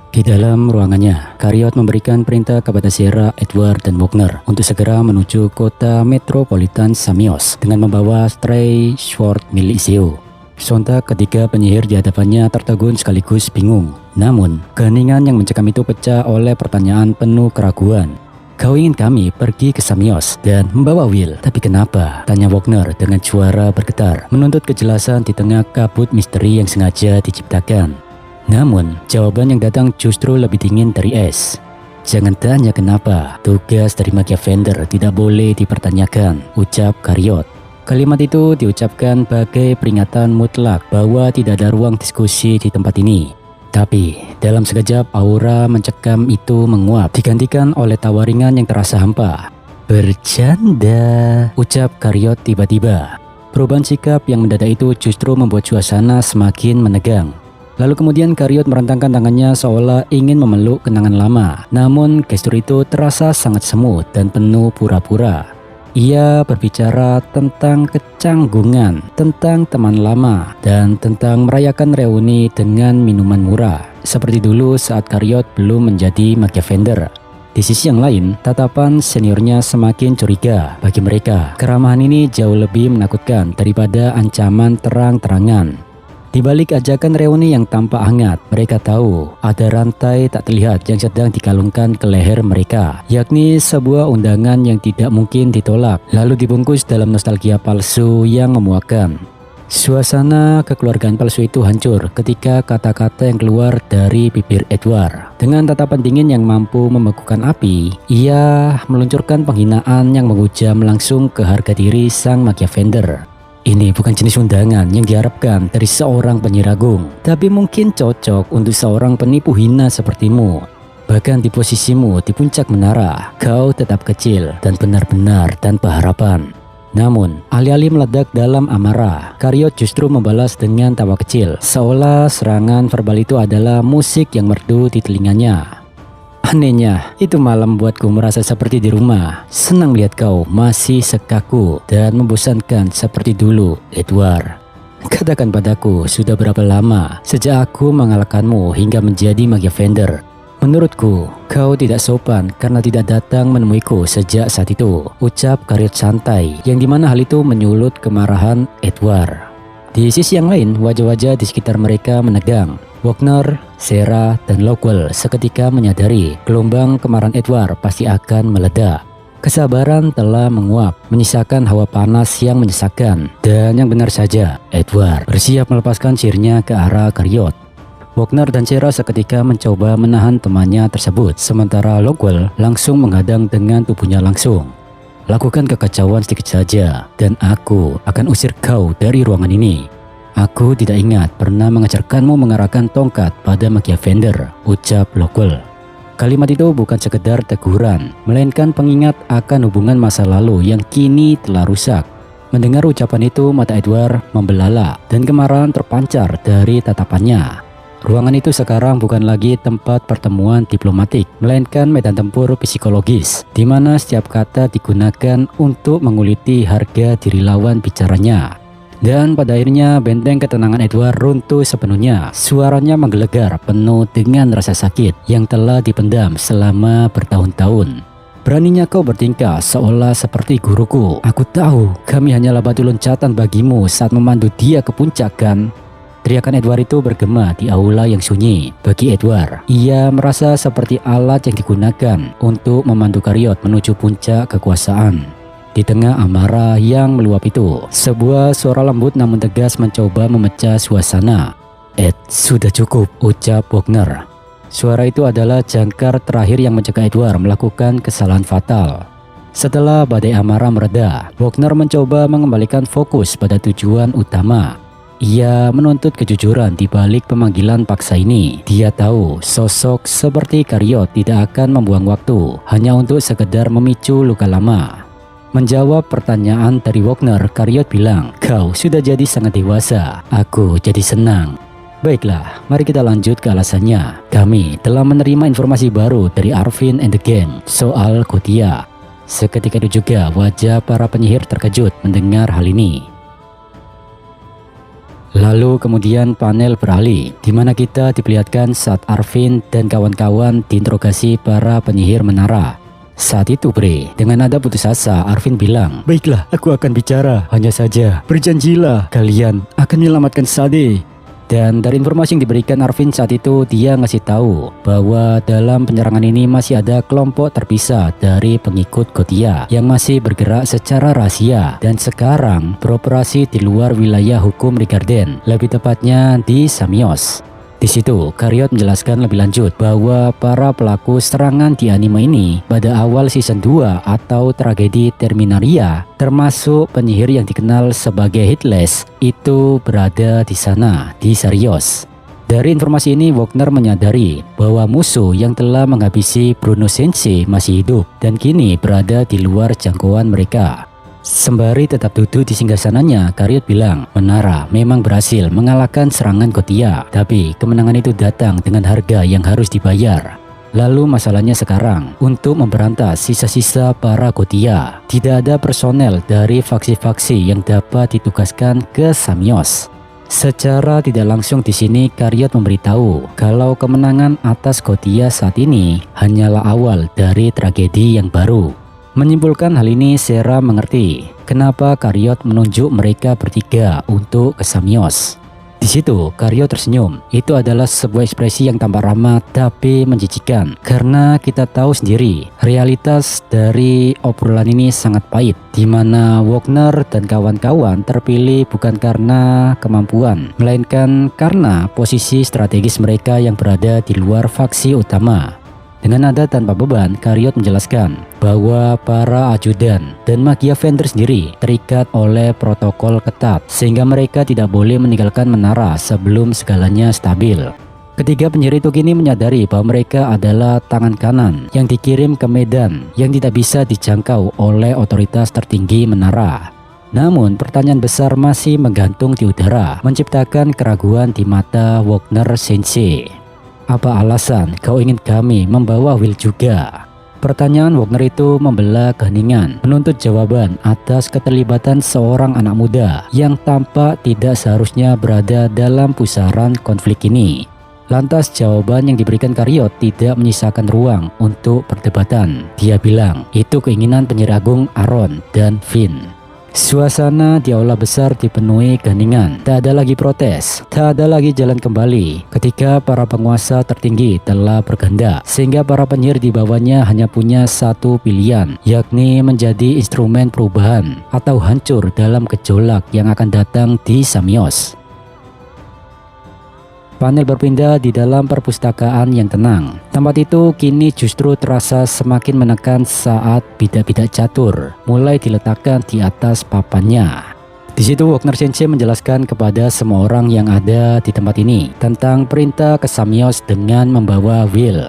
Di dalam ruangannya, Karyot memberikan perintah kepada Sera, Edward, dan Wagner untuk segera menuju kota metropolitan Samios dengan membawa Stray Sword milik Zeo. Sontak ketiga penyihir di hadapannya tertegun sekaligus bingung. Namun, keheningan yang mencekam itu pecah oleh pertanyaan penuh keraguan. "Kau ingin kami pergi ke Samios dan membawa Will, tapi kenapa?" tanya Wagner dengan suara bergetar, menuntut kejelasan di tengah kabut misteri yang sengaja diciptakan. Namun, jawaban yang datang justru lebih dingin dari es. "Jangan tanya kenapa, tugas dari Magia Fender tidak boleh dipertanyakan," ucap Karyot. Kalimat itu diucapkan bagai peringatan mutlak bahwa tidak ada ruang diskusi di tempat ini. Tapi, dalam sekejap aura mencekam itu menguap, digantikan oleh tawa ringan yang terasa hampa. "Bercanda," ucap Karyot tiba-tiba. Perubahan sikap yang mendadak itu justru membuat suasana semakin menegang. Lalu kemudian Karyot merentangkan tangannya seolah ingin memeluk kenangan lama. Namun gestur itu terasa sangat semut dan penuh pura-pura. Ia berbicara tentang kecanggungan, tentang teman lama, dan tentang merayakan reuni dengan minuman murah, seperti dulu saat Karyot belum menjadi Magia Fender. Di sisi yang lain, tatapan seniornya semakin curiga. Bagi mereka, keramahan ini jauh lebih menakutkan daripada ancaman terang-terangan. Di balik ajakan reuni yang tampak hangat, mereka tahu ada rantai tak terlihat yang sedang dikalungkan ke leher mereka, yakni sebuah undangan yang tidak mungkin ditolak, lalu dibungkus dalam nostalgia palsu yang memuakkan. Suasana kekeluargaan palsu itu hancur ketika kata-kata yang keluar dari bibir Edward. Dengan tatapan dingin yang mampu membekukan api, ia meluncurkan penghinaan yang menghujam langsung ke harga diri sang Magia Fender. "Ini bukan jenis undangan yang diharapkan dari seorang penyihir agung, tapi mungkin cocok untuk seorang penipu hina sepertimu. Bahkan di posisimu di puncak menara, kau tetap kecil dan benar-benar tanpa harapan." Namun, alih-alih meledak dalam amarah, Karyot justru membalas dengan tawa kecil, seolah serangan verbal itu adalah musik yang merdu di telinganya. "Anehnya, itu malam membuatku merasa seperti di rumah. Senang lihat kau masih sekaku dan membosankan seperti dulu, Edward. Katakan padaku, sudah berapa lama sejak aku mengalahkanmu hingga menjadi Magia Fender? Menurutku, kau tidak sopan karena tidak datang menemuiku sejak saat itu," ucap Karyot santai, yang dimana hal itu menyulut kemarahan Edward. Di sisi yang lain, wajah-wajah di sekitar mereka menegang. Wagner, Sera, dan Lockwell seketika menyadari gelombang kemarahan Edward pasti akan meledak. Kesabaran telah menguap, menyisakan hawa panas yang menyesakkan. Dan yang benar saja, Edward bersiap melepaskan sihirnya ke arah Karyot. Wagner dan Sera seketika mencoba menahan temannya tersebut, sementara Lockwell langsung menghadang dengan tubuhnya langsung. "Lakukan kekacauan sedikit saja, dan aku akan usir kau dari ruangan ini. Aku tidak ingat pernah mengajarkanmu mengarahkan tongkat pada Magia Fender," ucap Lockwell. Kalimat itu bukan sekedar teguran, melainkan pengingat akan hubungan masa lalu yang kini telah rusak. Mendengar ucapan itu, mata Edward membelalak dan kemarahan terpancar dari tatapannya. Ruangan itu sekarang bukan lagi tempat pertemuan diplomatik, melainkan medan tempur psikologis, di mana setiap kata digunakan untuk menguliti harga diri lawan bicaranya. Dan pada akhirnya benteng ketenangan Edward runtuh sepenuhnya. Suaranya menggelegar penuh dengan rasa sakit yang telah dipendam selama bertahun-tahun. "Beraninya kau bertingkah seolah seperti guruku. Aku tahu kami hanyalah batu loncatan bagimu saat memandu dia ke puncak, kan?" Teriakan Edward itu bergema di aula yang sunyi. Bagi Edward, ia merasa seperti alat yang digunakan untuk memandu Karyot menuju puncak kekuasaan. Di tengah amarah yang meluap itu, sebuah suara lembut namun tegas mencoba memecah suasana. "Ed, sudah cukup," ucap Wagner. Suara itu adalah jangkar terakhir yang mencegah Edward melakukan kesalahan fatal. Setelah badai amarah mereda, Wagner mencoba mengembalikan fokus pada tujuan utama. Ia menuntut kejujuran di balik pemanggilan paksa ini. Dia tahu sosok seperti Karyot tidak akan membuang waktu hanya untuk sekedar memicu luka lama. Menjawab pertanyaan dari Wagner, Karyot bilang, "Kau sudah jadi sangat dewasa. Aku jadi senang." Baiklah, mari kita lanjut ke alasannya. Kami telah menerima informasi baru dari Arvin and the gang soal Gotia. Seketika itu juga wajah para penyihir terkejut mendengar hal ini. Lalu kemudian panel beralih, di mana kita diperlihatkan saat Arvin dan kawan-kawan diinterogasi para penyihir menara. Saat itu Bre, dengan nada putus asa, Arvin bilang, "Baiklah, aku akan bicara. Hanya saja, berjanjilah kalian akan menyelamatkan Sade." Dan dari informasi yang diberikan Arvin saat itu, dia ngasih tahu bahwa dalam penyerangan ini masih ada kelompok terpisah dari pengikut Gotia yang masih bergerak secara rahasia dan sekarang beroperasi di luar wilayah hukum Rigarden, lebih tepatnya di Samios. Di situ, Karyot menjelaskan lebih lanjut bahwa para pelaku serangan di anime ini pada awal season 2 atau tragedi Terminaria, termasuk penyihir yang dikenal sebagai Headless, itu berada di sana, di Sarios. Dari informasi ini, Wagner menyadari bahwa musuh yang telah menghabisi Bruno Sensei masih hidup dan kini berada di luar jangkauan mereka. Sembari tetap duduk di singgasananya, Karyot bilang, menara memang berhasil mengalahkan serangan Gotia, tapi kemenangan itu datang dengan harga yang harus dibayar. Lalu masalahnya sekarang, untuk memberantas sisa-sisa para Gotia, tidak ada personel dari faksi-faksi yang dapat ditugaskan ke Samios. Secara tidak langsung di sini Karyot memberitahu kalau kemenangan atas Gotia saat ini hanyalah awal dari tragedi yang baru. Menyimpulkan hal ini, Sera mengerti kenapa Karyot menunjuk mereka bertiga untuk ke Samios. Di situ Karyot tersenyum. Itu adalah sebuah ekspresi yang tampak ramah tapi menjijikan, karena kita tahu sendiri realitas dari obrolan ini sangat pahit, di mana Wagner dan kawan-kawan terpilih bukan karena kemampuan, melainkan karena posisi strategis mereka yang berada di luar faksi utama. Dengan nada tanpa beban, Karyot menjelaskan bahwa para ajudan dan magia vendor sendiri terikat oleh protokol ketat sehingga mereka tidak boleh meninggalkan menara sebelum segalanya stabil. Ketiga penyihir itu kini menyadari bahwa mereka adalah tangan kanan yang dikirim ke medan yang tidak bisa dijangkau oleh otoritas tertinggi menara. Namun pertanyaan besar masih menggantung di udara, menciptakan keraguan di mata Wagner Sensei. Apa alasan kau ingin kami membawa Will juga? Pertanyaan Wagner itu membelah keheningan, menuntut jawaban atas keterlibatan seorang anak muda yang tampak tidak seharusnya berada dalam pusaran konflik ini. Lantas jawaban yang diberikan Karyot tidak menyisakan ruang untuk perdebatan. Dia bilang, itu keinginan penyihir agung Aaron dan Finn. Suasana di aula besar dipenuhi keheningan. Tak ada lagi protes, tak ada lagi jalan kembali ketika para penguasa tertinggi telah berkehendak, sehingga para penyihir di bawahnya hanya punya satu pilihan, yakni menjadi instrumen perubahan atau hancur dalam gejolak yang akan datang di Samios. Panel berpindah di dalam perpustakaan yang tenang. Tempat itu kini justru terasa semakin menekan saat bidak-bidak catur mulai diletakkan di atas papannya. Di situ Wagner Sensei menjelaskan kepada semua orang yang ada di tempat ini tentang perintah ke Samios dengan membawa Will.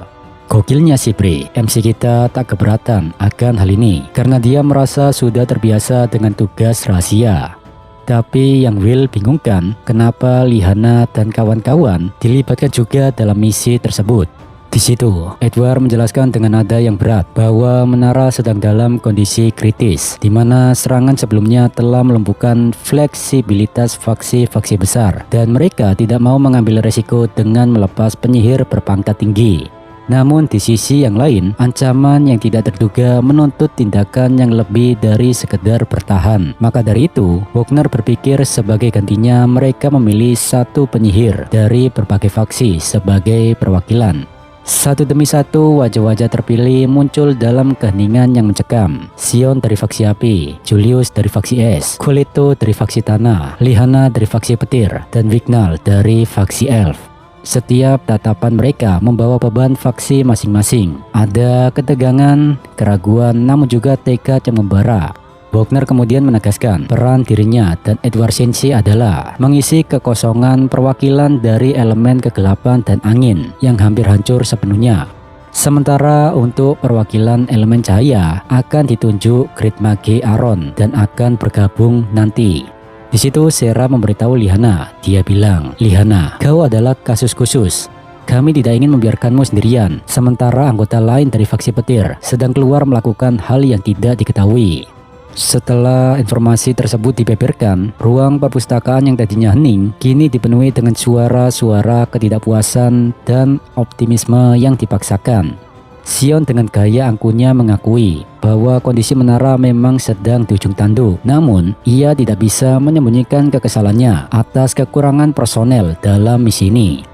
Gokilnya si Bre, MC kita tak keberatan akan hal ini karena dia merasa sudah terbiasa dengan tugas rahasia. Tapi yang Will bingungkan, kenapa Lihana dan kawan-kawan dilibatkan juga dalam misi tersebut. Di situ, Edward menjelaskan dengan nada yang berat bahwa menara sedang dalam kondisi kritis, di mana serangan sebelumnya telah melumpuhkan fleksibilitas faksi-faksi besar, dan mereka tidak mau mengambil resiko dengan melepas penyihir berpangkat tinggi. Namun di sisi yang lain, ancaman yang tidak terduga menuntut tindakan yang lebih dari sekedar bertahan. Maka dari itu, Wagner berpikir sebagai gantinya mereka memilih satu penyihir dari berbagai faksi sebagai perwakilan. Satu demi satu wajah-wajah terpilih muncul dalam keheningan yang mencekam. Sion dari faksi api, Julius dari faksi es, Kuleto dari faksi tanah, Lihana dari faksi petir, dan Wignall dari faksi elf. Setiap tatapan mereka membawa beban faksi masing-masing. Ada ketegangan, keraguan, namun juga tekad yang membara. Wagner kemudian menegaskan peran dirinya dan Edward Sensei adalah mengisi kekosongan perwakilan dari elemen kegelapan dan angin yang hampir hancur sepenuhnya. Sementara untuk perwakilan elemen cahaya akan ditunjuk Great Mage Aaron dan akan bergabung nanti. Di situ Sera memberitahu Lyanna. Dia bilang, "Lyanna, kau adalah kasus khusus. Kami tidak ingin membiarkanmu sendirian, sementara anggota lain dari faksi petir sedang keluar melakukan hal yang tidak diketahui." Setelah informasi tersebut dibeberkan, ruang perpustakaan yang tadinya hening kini dipenuhi dengan suara-suara ketidakpuasan dan optimisme yang dipaksakan. Sion dengan gaya angkuhnya mengakui bahwa kondisi menara memang sedang di ujung tanduk, namun ia tidak bisa menyembunyikan kekesalannya atas kekurangan personel dalam misi ini.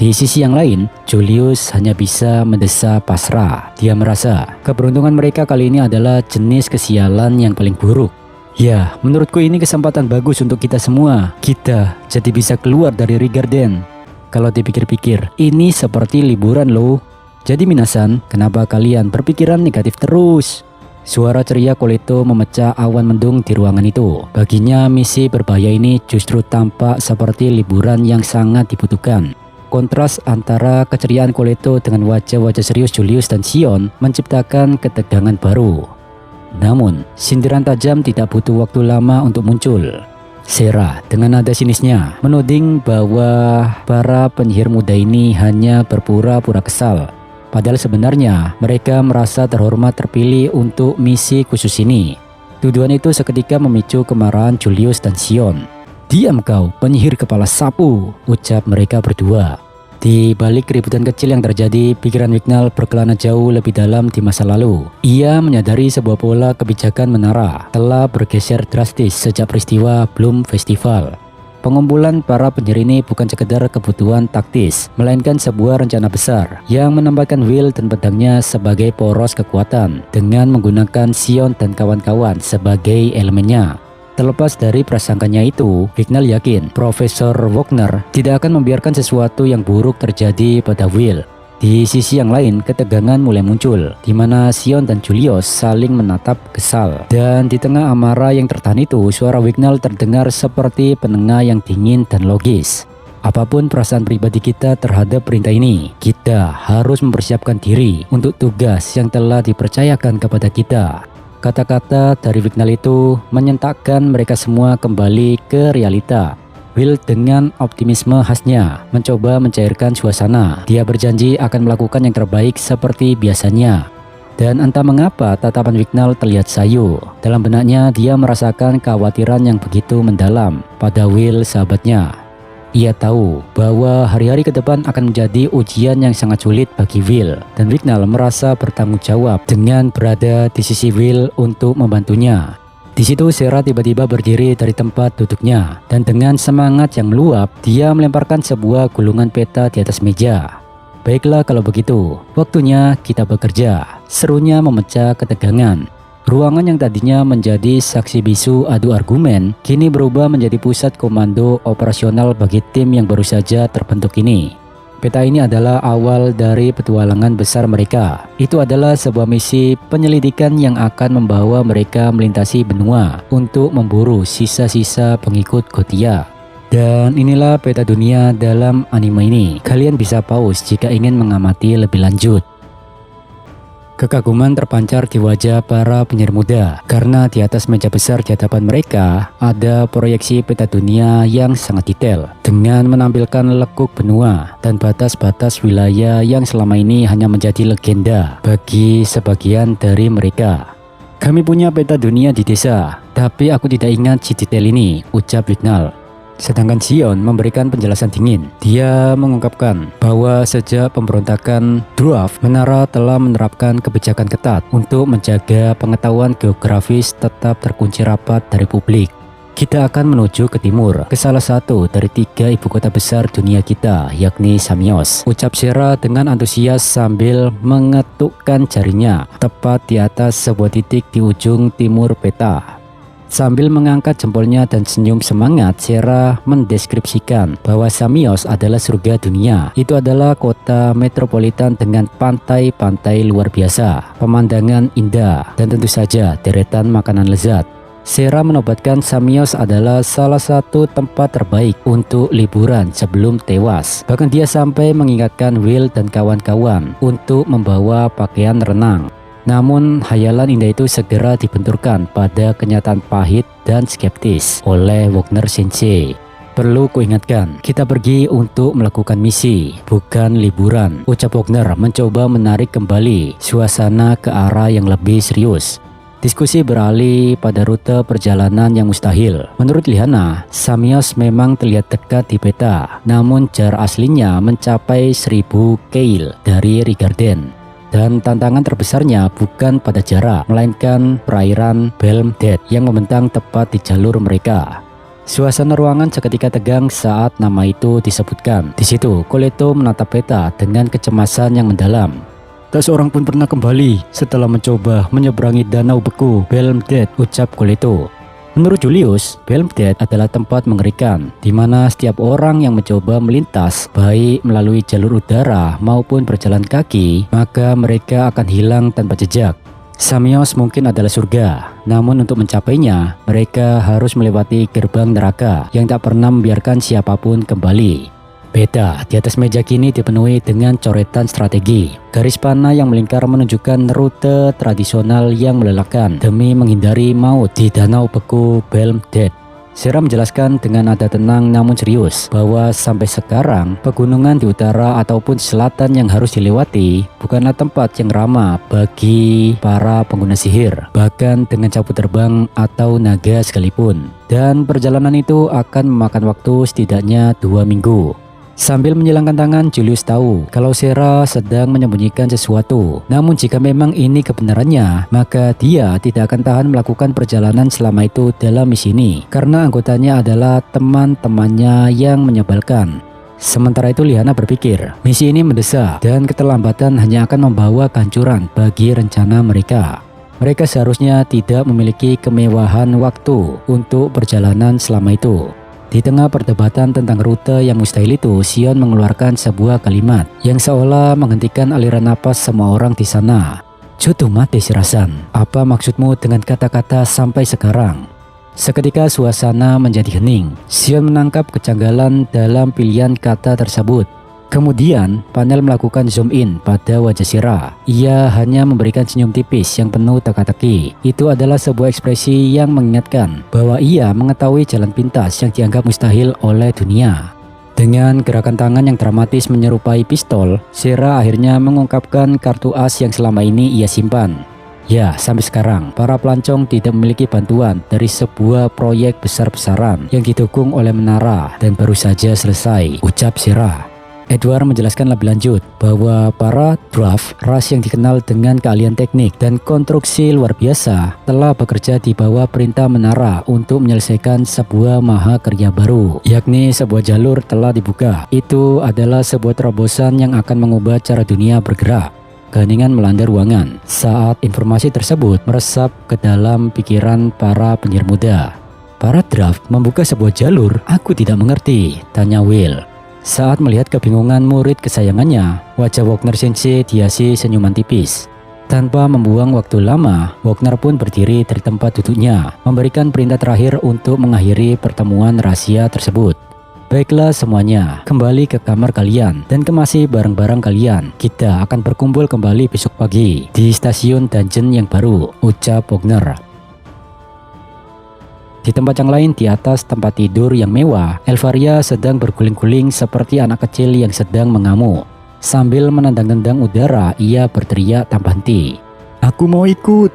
Di sisi yang lain, Julius hanya bisa mendesa pasrah. Dia merasa keberuntungan mereka kali ini adalah jenis kesialan yang paling buruk. Ya, menurutku ini kesempatan bagus untuk kita semua. Kita jadi bisa keluar dari Rigarden. Kalau dipikir-pikir, ini seperti liburan loh. Jadi minasan, kenapa kalian berpikiran negatif terus? Suara ceria Koleto memecah awan mendung di ruangan itu. Baginya misi berbahaya ini justru tampak seperti liburan yang sangat dibutuhkan. Kontras antara keceriaan Koleto dengan wajah-wajah serius Julius dan Sion menciptakan ketegangan baru. Namun, sindiran tajam tidak butuh waktu lama untuk muncul. Sera dengan nada sinisnya menuding bahwa para penyihir muda ini hanya berpura-pura kesal. Padahal sebenarnya mereka merasa terhormat terpilih untuk misi khusus ini. Tuduhan itu seketika memicu kemarahan Julius dan Sion. "Diam kau, penyihir kepala sapu," ucap mereka berdua. Di balik keributan kecil yang terjadi, pikiran Wignall berkelana jauh lebih dalam di masa lalu. Ia menyadari sebuah pola kebijakan menara telah bergeser drastis sejak peristiwa Bloom Festival. Pengumpulan para penyihir ini bukan sekedar kebutuhan taktis, melainkan sebuah rencana besar yang menempatkan Will dan pedangnya sebagai poros kekuatan dengan menggunakan Sion dan kawan-kawan sebagai elemennya. Terlepas dari prasangkanya itu, Wignall yakin Profesor Wagner tidak akan membiarkan sesuatu yang buruk terjadi pada Will. Di sisi yang lain, ketegangan mulai muncul, di mana Sion dan Julius saling menatap kesal. Dan di tengah amarah yang tertahan itu, suara Wignall terdengar seperti penengah yang dingin dan logis. Apapun perasaan pribadi kita terhadap perintah ini, kita harus mempersiapkan diri untuk tugas yang telah dipercayakan kepada kita. Kata-kata dari Wignall itu menyentakkan mereka semua kembali ke realita. Will dengan optimisme khasnya mencoba mencairkan suasana. Dia berjanji akan melakukan yang terbaik seperti biasanya. Dan entah mengapa tatapan Wignall terlihat sayu. Dalam benaknya dia merasakan kekhawatiran yang begitu mendalam pada Will sahabatnya. Ia tahu bahwa hari-hari ke depan akan menjadi ujian yang sangat sulit bagi Will, dan Wignall merasa bertanggung jawab dengan berada di sisi Will untuk membantunya. Di situ Sera tiba-tiba berdiri dari tempat duduknya, dan dengan semangat yang meluap, dia melemparkan sebuah gulungan peta di atas meja. "Baiklah kalau begitu, waktunya kita bekerja," serunya memecah ketegangan. Ruangan yang tadinya menjadi saksi bisu adu argumen kini berubah menjadi pusat komando operasional bagi tim yang baru saja terbentuk ini. Peta ini adalah awal dari petualangan besar mereka. Itu adalah sebuah misi penyelidikan yang akan membawa mereka melintasi benua untuk memburu sisa-sisa pengikut Gothia. Dan inilah peta dunia dalam anime ini. Kalian bisa pause jika ingin mengamati lebih lanjut. Kekaguman terpancar di wajah para penyihir muda karena di atas meja besar di hadapan mereka ada proyeksi peta dunia yang sangat detail dengan menampilkan lekuk benua dan batas-batas wilayah yang selama ini hanya menjadi legenda bagi sebagian dari mereka. "Kami punya peta dunia di desa, tapi aku tidak ingat si detail ini," ucap Wignall. Sedangkan Sion memberikan penjelasan dingin. Dia mengungkapkan bahwa sejak pemberontakan Dwarf, menara telah menerapkan kebijakan ketat untuk menjaga pengetahuan geografis tetap terkunci rapat dari publik. "Kita akan menuju ke timur, ke salah satu dari 3 ibu kota besar dunia kita, yakni Samios," ucap Sera dengan antusias sambil mengetukkan jarinya tepat di atas sebuah titik di ujung timur peta. Sambil mengangkat jempolnya dan senyum semangat, Sera mendeskripsikan bahwa Samios adalah surga dunia. Itu adalah kota metropolitan dengan pantai-pantai luar biasa, pemandangan indah, dan tentu saja deretan makanan lezat. Sera menobatkan Samios adalah salah satu tempat terbaik untuk liburan sebelum tewas. Bahkan dia sampai mengingatkan Will dan kawan-kawan untuk membawa pakaian renang. Namun hayalan indah itu segera dibenturkan pada kenyataan pahit dan skeptis oleh Wagner Sensei. Perlu kuingatkan, kita pergi untuk melakukan misi, bukan liburan, ucap Wagner mencoba menarik kembali suasana ke arah yang lebih serius. Diskusi beralih pada rute perjalanan yang mustahil. Menurut Liana, Samios memang terlihat dekat di peta, namun jarak aslinya mencapai 1000 kail dari Rigarden. Dan tantangan terbesarnya bukan pada jarak, melainkan perairan Belmdet yang membentang tepat di jalur mereka. Suasana ruangan seketika tegang saat nama itu disebutkan. Di situ, Coleto menatap peta dengan kecemasan yang mendalam. Tak seorang pun pernah kembali setelah mencoba menyeberangi danau beku Belmdet, ucap Coleto. Menurut Julius, Belmdet adalah tempat mengerikan, di mana setiap orang yang mencoba melintas, baik melalui jalur udara maupun berjalan kaki, maka mereka akan hilang tanpa jejak. Samios mungkin adalah surga, namun untuk mencapainya, mereka harus melewati gerbang neraka yang tak pernah membiarkan siapapun kembali. Peta di atas meja kini dipenuhi dengan coretan strategi. Garis panah yang melingkar menunjukkan rute tradisional yang melelahkan demi menghindari maut di danau beku Belmdet. Sera menjelaskan dengan nada tenang namun serius bahwa sampai sekarang pegunungan di utara ataupun selatan yang harus dilewati bukanlah tempat yang ramah bagi para pengguna sihir, bahkan dengan cabut terbang atau naga sekalipun. Dan perjalanan itu akan memakan waktu setidaknya 2 minggu. Sambil menyilangkan tangan, Julius tahu kalau Sera sedang menyembunyikan sesuatu. Namun jika memang ini kebenarannya, maka dia tidak akan tahan melakukan perjalanan selama itu dalam misi ini, karena anggotanya adalah teman-temannya yang menyebalkan. Sementara itu Liana berpikir, misi ini mendesak dan keterlambatan hanya akan membawa kehancuran bagi rencana mereka. Mereka seharusnya tidak memiliki kemewahan waktu untuk perjalanan selama itu. Di tengah perdebatan tentang rute yang mustahil itu, Sion mengeluarkan sebuah kalimat yang seolah menghentikan aliran napas semua orang di sana. Cutu mati Shirasan, apa maksudmu dengan kata-kata sampai sekarang? Seketika suasana menjadi hening. Sion menangkap kejanggalan dalam pilihan kata tersebut. Kemudian panel melakukan zoom in pada wajah Sera. Ia hanya memberikan senyum tipis yang penuh teka-teki. Itu adalah sebuah ekspresi yang mengingatkan bahwa ia mengetahui jalan pintas yang dianggap mustahil oleh dunia. Dengan gerakan tangan yang dramatis menyerupai pistol, Sera akhirnya mengungkapkan kartu as yang selama ini ia simpan. Ya, sampai sekarang para pelancong tidak memiliki bantuan dari sebuah proyek besar-besaran yang didukung oleh menara dan baru saja selesai, ucap Sera. Edward menjelaskan lebih lanjut bahwa para Dwarf, ras yang dikenal dengan keahlian teknik dan konstruksi luar biasa, telah bekerja di bawah perintah menara untuk menyelesaikan sebuah mahakarya baru, yakni sebuah jalur telah dibuka. Itu adalah sebuah terobosan yang akan mengubah cara dunia bergerak. Keheningan melanda ruangan saat informasi tersebut meresap ke dalam pikiran para penyihir muda. Para Draft membuka sebuah jalur, aku tidak mengerti, tanya Will. Saat melihat kebingungan murid kesayangannya, wajah Wagner Sensei dihiasi senyuman tipis. Tanpa membuang waktu lama, Wagner pun berdiri dari tempat duduknya, memberikan perintah terakhir untuk mengakhiri pertemuan rahasia tersebut. Baiklah semuanya, kembali ke kamar kalian dan kemasi barang-barang kalian. Kita akan berkumpul kembali besok pagi di stasiun dungeon yang baru, ucap Wagner. Di tempat yang lain di atas tempat tidur yang mewah, Elvaria sedang berguling-guling seperti anak kecil yang sedang mengamuk. Sambil menendang-tendang udara, ia berteriak tanpa henti. Aku mau ikut,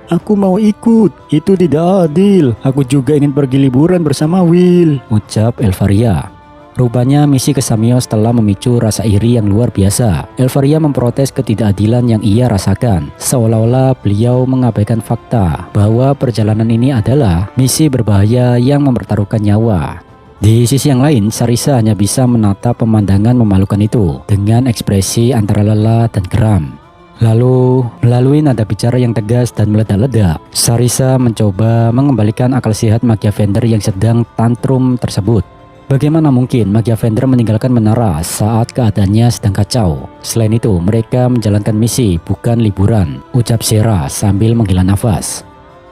itu tidak adil. Aku juga ingin pergi liburan bersama Will, ucap Elvaria. Rupanya misi ke Samios telah memicu rasa iri yang luar biasa. Elvaria memprotes ketidakadilan yang ia rasakan, seolah-olah beliau mengabaikan fakta bahwa perjalanan ini adalah misi berbahaya yang mempertaruhkan nyawa. Di sisi yang lain, Sarisa hanya bisa menatap pemandangan memalukan itu dengan ekspresi antara lelah dan geram. Lalu, melalui nada bicara yang tegas dan meledak-ledak, Sarisa mencoba mengembalikan akal sehat Magiavender yang sedang tantrum tersebut. Bagaimana mungkin Magiavender meninggalkan menara saat keadaannya sedang kacau? Selain itu, mereka menjalankan misi bukan liburan, ucap Sera sambil menghela nafas.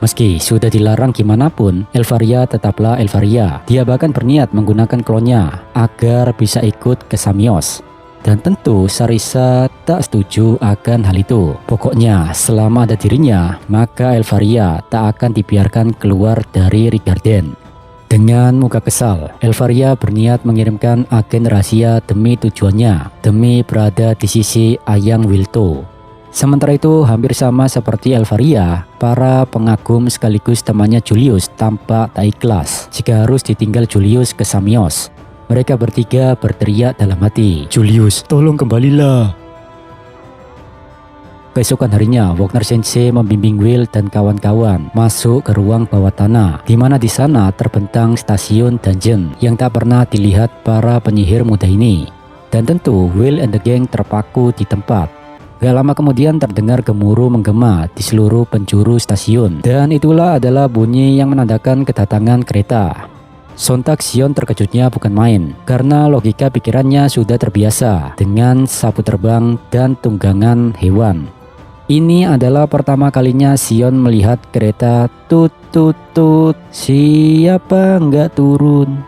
Meski sudah dilarang gimana pun, Elvaria tetaplah Elvaria. Dia bahkan berniat menggunakan klonnya agar bisa ikut ke Samios. Dan tentu Sarisa tak setuju akan hal itu. Pokoknya selama ada dirinya, maka Elvaria tak akan dibiarkan keluar dari Rigarden. Dengan muka kesal, Elvaria berniat mengirimkan agen rahasia demi tujuannya, demi berada di sisi Ayang Wilto. Sementara itu, hampir sama seperti Elvaria, para pengagum sekaligus temannya Julius tampak tak ikhlas jika harus ditinggal Julius ke Samios. Mereka bertiga berteriak dalam hati, "Julius, tolong kembalilah." Keesokan harinya, Wagner Sensei membimbing Will dan kawan-kawan masuk ke ruang bawah tanah, di mana di sana terbentang stasiun dungeon yang tak pernah dilihat para penyihir muda ini. Dan tentu Will and the gang terpaku di tempat. Gak lama kemudian terdengar gemuruh menggema di seluruh penjuru stasiun, dan itulah adalah bunyi yang menandakan kedatangan kereta. Sontak Sion terkejutnya bukan main, karena logika pikirannya sudah terbiasa dengan sapu terbang dan tunggangan hewan. Ini adalah pertama kalinya Sion melihat kereta tut tut tut, siapa nggak turun.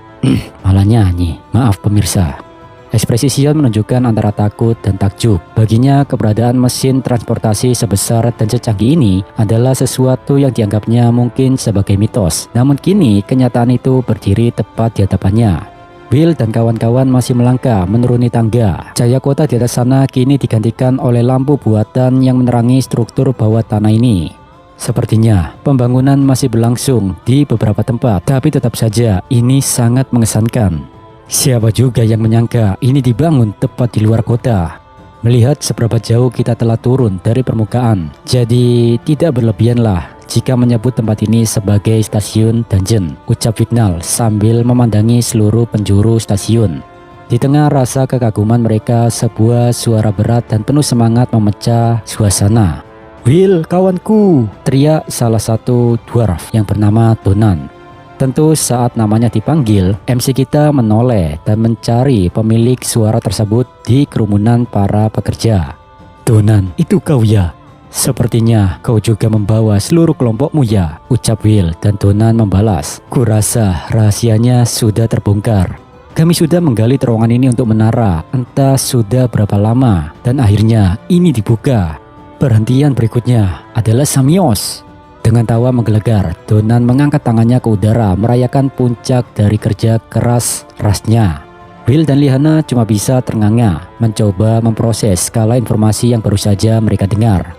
Malah nyanyi, maaf pemirsa. Ekspresi Sion menunjukkan antara takut dan takjub. Baginya keberadaan mesin transportasi sebesar dan secanggih ini adalah sesuatu yang dianggapnya mungkin sebagai mitos. Namun kini kenyataan itu berdiri tepat di hadapannya. Will dan kawan-kawan masih melangkah menuruni tangga. Cahaya kota di atas sana kini digantikan oleh lampu buatan yang menerangi struktur bawah tanah ini. Sepertinya pembangunan masih berlangsung di beberapa tempat, tapi tetap saja ini sangat mengesankan. Siapa juga yang menyangka ini dibangun tepat di luar kota. Melihat seberapa jauh kita telah turun dari permukaan, jadi tidak berlebihanlah jika menyebut tempat ini sebagai stasiun dungeon, ucap Vignal sambil memandangi seluruh penjuru stasiun. Di tengah rasa kekaguman mereka, sebuah suara berat dan penuh semangat memecah suasana. "Will, kawanku!" teriak salah satu dwarf yang bernama Donan. Tentu saat namanya dipanggil, MC kita menoleh dan mencari pemilik suara tersebut di kerumunan para pekerja. "Donan, itu kau ya? Sepertinya kau juga membawa seluruh kelompokmu ya?" ucap Will, dan Donan membalas, "Kurasa rahasianya sudah terbongkar. Kami sudah menggali terowongan ini untuk menara entah sudah berapa lama, dan akhirnya ini dibuka. Perhentian berikutnya adalah Samios." Dengan tawa menggelegar, Donan mengangkat tangannya ke udara merayakan puncak dari kerja keras rasnya. Will dan Lihana cuma bisa ternganga, mencoba memproses skala informasi yang baru saja mereka dengar.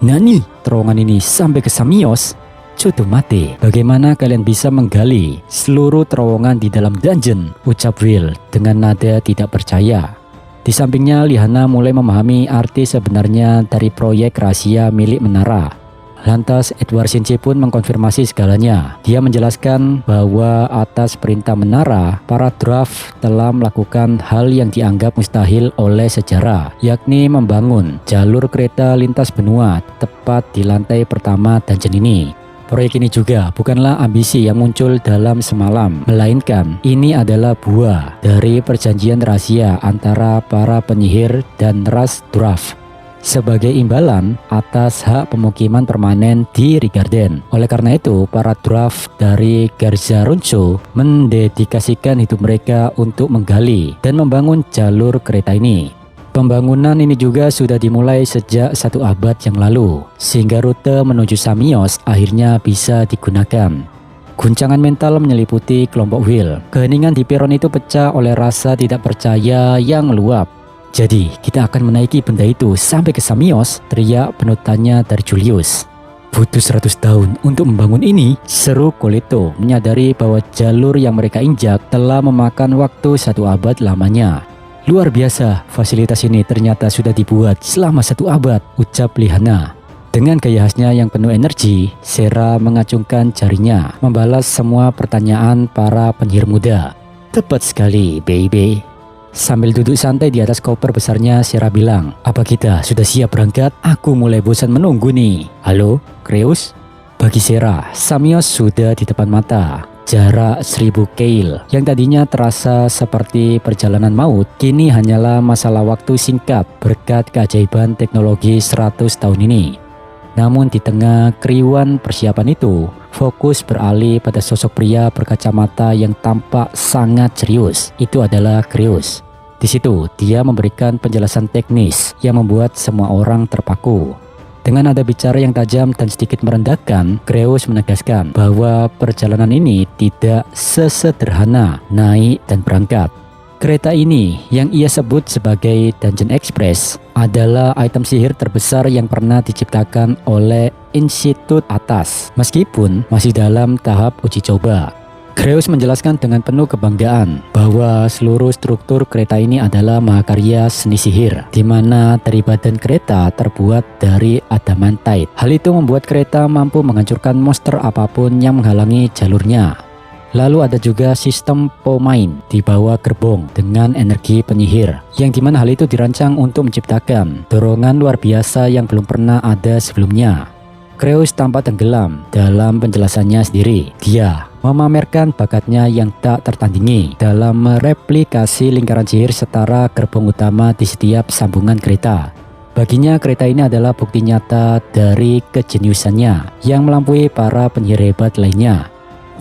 "Nani, terowongan ini sampai ke Samios? Cutu mate, bagaimana kalian bisa menggali seluruh terowongan di dalam dungeon?" ucap Will dengan nada tidak percaya. Di sampingnya, Lihana mulai memahami arti sebenarnya dari proyek rahasia milik menara. Lantas Edward Sensei pun mengkonfirmasi segalanya. Dia menjelaskan bahwa atas perintah menara, para dwarf telah melakukan hal yang dianggap mustahil oleh sejarah, yakni membangun jalur kereta lintas benua tepat di lantai pertama dungeon ini. Proyek ini juga bukanlah ambisi yang muncul dalam semalam, melainkan ini adalah buah dari perjanjian rahasia antara para penyihir dan ras dwarf sebagai imbalan atas hak pemukiman permanen di Rigarden. Oleh karena itu, para dwarf dari Garza Runcho mendedikasikan hidup mereka untuk menggali dan membangun jalur kereta ini. Pembangunan ini juga sudah dimulai sejak 1 abad yang lalu, sehingga rute menuju Samios akhirnya bisa digunakan. Guncangan mental menyeliputi kelompok Will. Keheningan di peron itu pecah oleh rasa tidak percaya yang meluap. "Jadi kita akan menaiki benda itu sampai ke Samios?" teriak penutannya dari Julius. "Butuh 100 tahun untuk membangun ini," seru Coleto, menyadari bahwa jalur yang mereka injak telah memakan waktu 1 abad lamanya. "Luar biasa, fasilitas ini ternyata sudah dibuat selama 1 abad, ucap Lihana. Dengan gaya khasnya yang penuh energi, Sera mengacungkan jarinya, membalas semua pertanyaan para penyihir muda. "Tepat sekali, baby." Sambil duduk santai di atas koper besarnya, Sera bilang, "Apa kita sudah siap berangkat? Aku mulai bosan menunggu nih." "Halo, Kreus?" Bagi Sera, Samios sudah di depan mata. Jarak 1000 kail yang tadinya terasa seperti perjalanan maut, kini hanyalah masalah waktu singkat berkat keajaiban teknologi 100 tahun ini. Namun di tengah keriuhan persiapan itu, fokus beralih pada sosok pria berkacamata yang tampak sangat serius. Itu adalah Creus. Di situ, dia memberikan penjelasan teknis yang membuat semua orang terpaku. Dengan nada bicara yang tajam dan sedikit merendahkan, Creus menegaskan bahwa perjalanan ini tidak sesederhana naik dan berangkat. Kereta ini yang ia sebut sebagai Dungeon Express adalah item sihir terbesar yang pernah diciptakan oleh Institut Atas, meskipun masih dalam tahap uji coba. Creus menjelaskan dengan penuh kebanggaan bahwa seluruh struktur kereta ini adalah mahakarya seni sihir, di mana dari badan kereta terbuat dari adamantite. Hal itu membuat kereta mampu menghancurkan monster apapun yang menghalangi jalurnya. Lalu ada juga sistem Pomine di bawah gerbong dengan energi penyihir, yang dimana hal itu dirancang untuk menciptakan dorongan luar biasa yang belum pernah ada sebelumnya. Creus tampak tenggelam dalam penjelasannya sendiri. Dia memamerkan bakatnya yang tak tertandingi dalam mereplikasi lingkaran sihir setara gerbong utama di setiap sambungan kereta. Baginya kereta ini adalah bukti nyata dari kejeniusannya yang melampaui para penyihir hebat lainnya.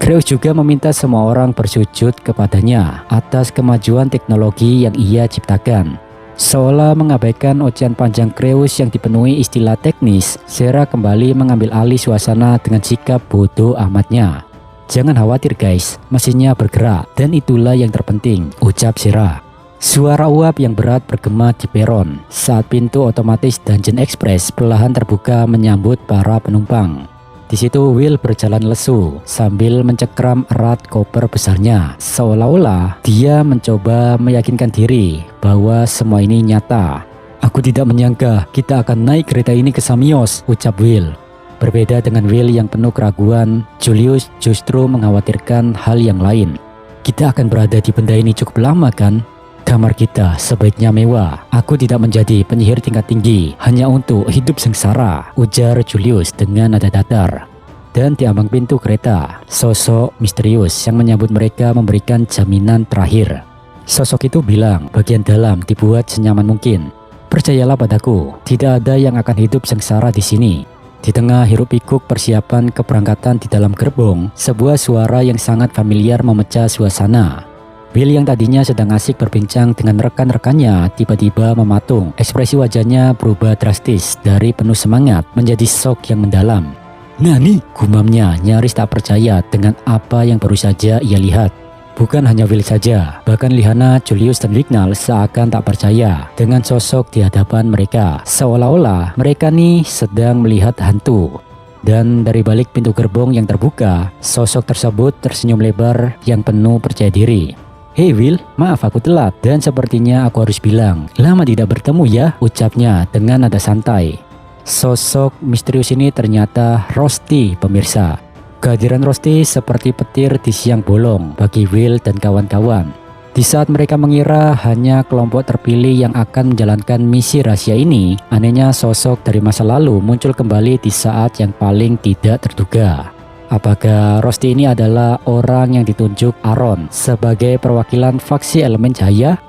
Creus juga meminta semua orang bersujud kepadanya atas kemajuan teknologi yang ia ciptakan. Seolah mengabaikan ocehan panjang Creus yang dipenuhi istilah teknis, Sera kembali mengambil alih suasana dengan sikap bodoh amatnya. "Jangan khawatir guys, mesinnya bergerak dan itulah yang terpenting," ucap Sera. Suara uap yang berat bergema di peron saat pintu otomatis Dungeon Express perlahan terbuka menyambut para penumpang. Di situ Will berjalan lesu sambil mencekram erat koper besarnya, seolah-olah dia mencoba meyakinkan diri bahwa semua ini nyata. "Aku tidak menyangka kita akan naik kereta ini ke Samios," ucap Will. Berbeda dengan Will yang penuh keraguan, Julius justru mengkhawatirkan hal yang lain. "Kita akan berada di benda ini cukup lama kan? Kamar kita sebaiknya mewah. Aku tidak menjadi penyihir tingkat tinggi hanya untuk hidup sengsara," ujar Julius dengan nada datar. Dan di ambang pintu kereta, sosok misterius yang menyambut mereka memberikan jaminan terakhir. Sosok itu bilang bagian dalam dibuat senyaman mungkin. "Percayalah padaku, tidak ada yang akan hidup sengsara di sini." Di tengah hiruk-pikuk persiapan keberangkatan di dalam gerbong, sebuah suara yang sangat familiar memecah suasana. Will yang tadinya sedang asik berbincang dengan rekan-rekannya tiba-tiba mematung. Ekspresi wajahnya berubah drastis dari penuh semangat menjadi shock yang mendalam. "Nani?" gumamnya nyaris tak percaya dengan apa yang baru saja ia lihat. Bukan hanya Will saja, bahkan Lihana, Julius, dan Wignall seakan tak percaya dengan sosok di hadapan mereka. Seolah-olah mereka nih sedang melihat hantu. Dan dari balik pintu gerbong yang terbuka, sosok tersebut tersenyum lebar yang penuh percaya diri. "Hei Will, maaf aku telat dan sepertinya aku harus bilang, lama tidak bertemu ya," ucapnya dengan nada santai. Sosok misterius ini ternyata Rosti, pemirsa. Kehadiran Rosti seperti petir di siang bolong bagi Will dan kawan-kawan. Di saat mereka mengira hanya kelompok terpilih yang akan menjalankan misi rahasia ini, anehnya sosok dari masa lalu muncul kembali di saat yang paling tidak terduga. Apakah Rosti ini adalah orang yang ditunjuk Aaron sebagai perwakilan faksi elemen cahaya?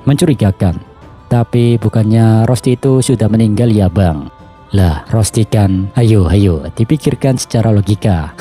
Mencurigakan. Tapi bukannya Rosti itu sudah meninggal ya bang? Lah Rosti kan, ayo dipikirkan secara logika.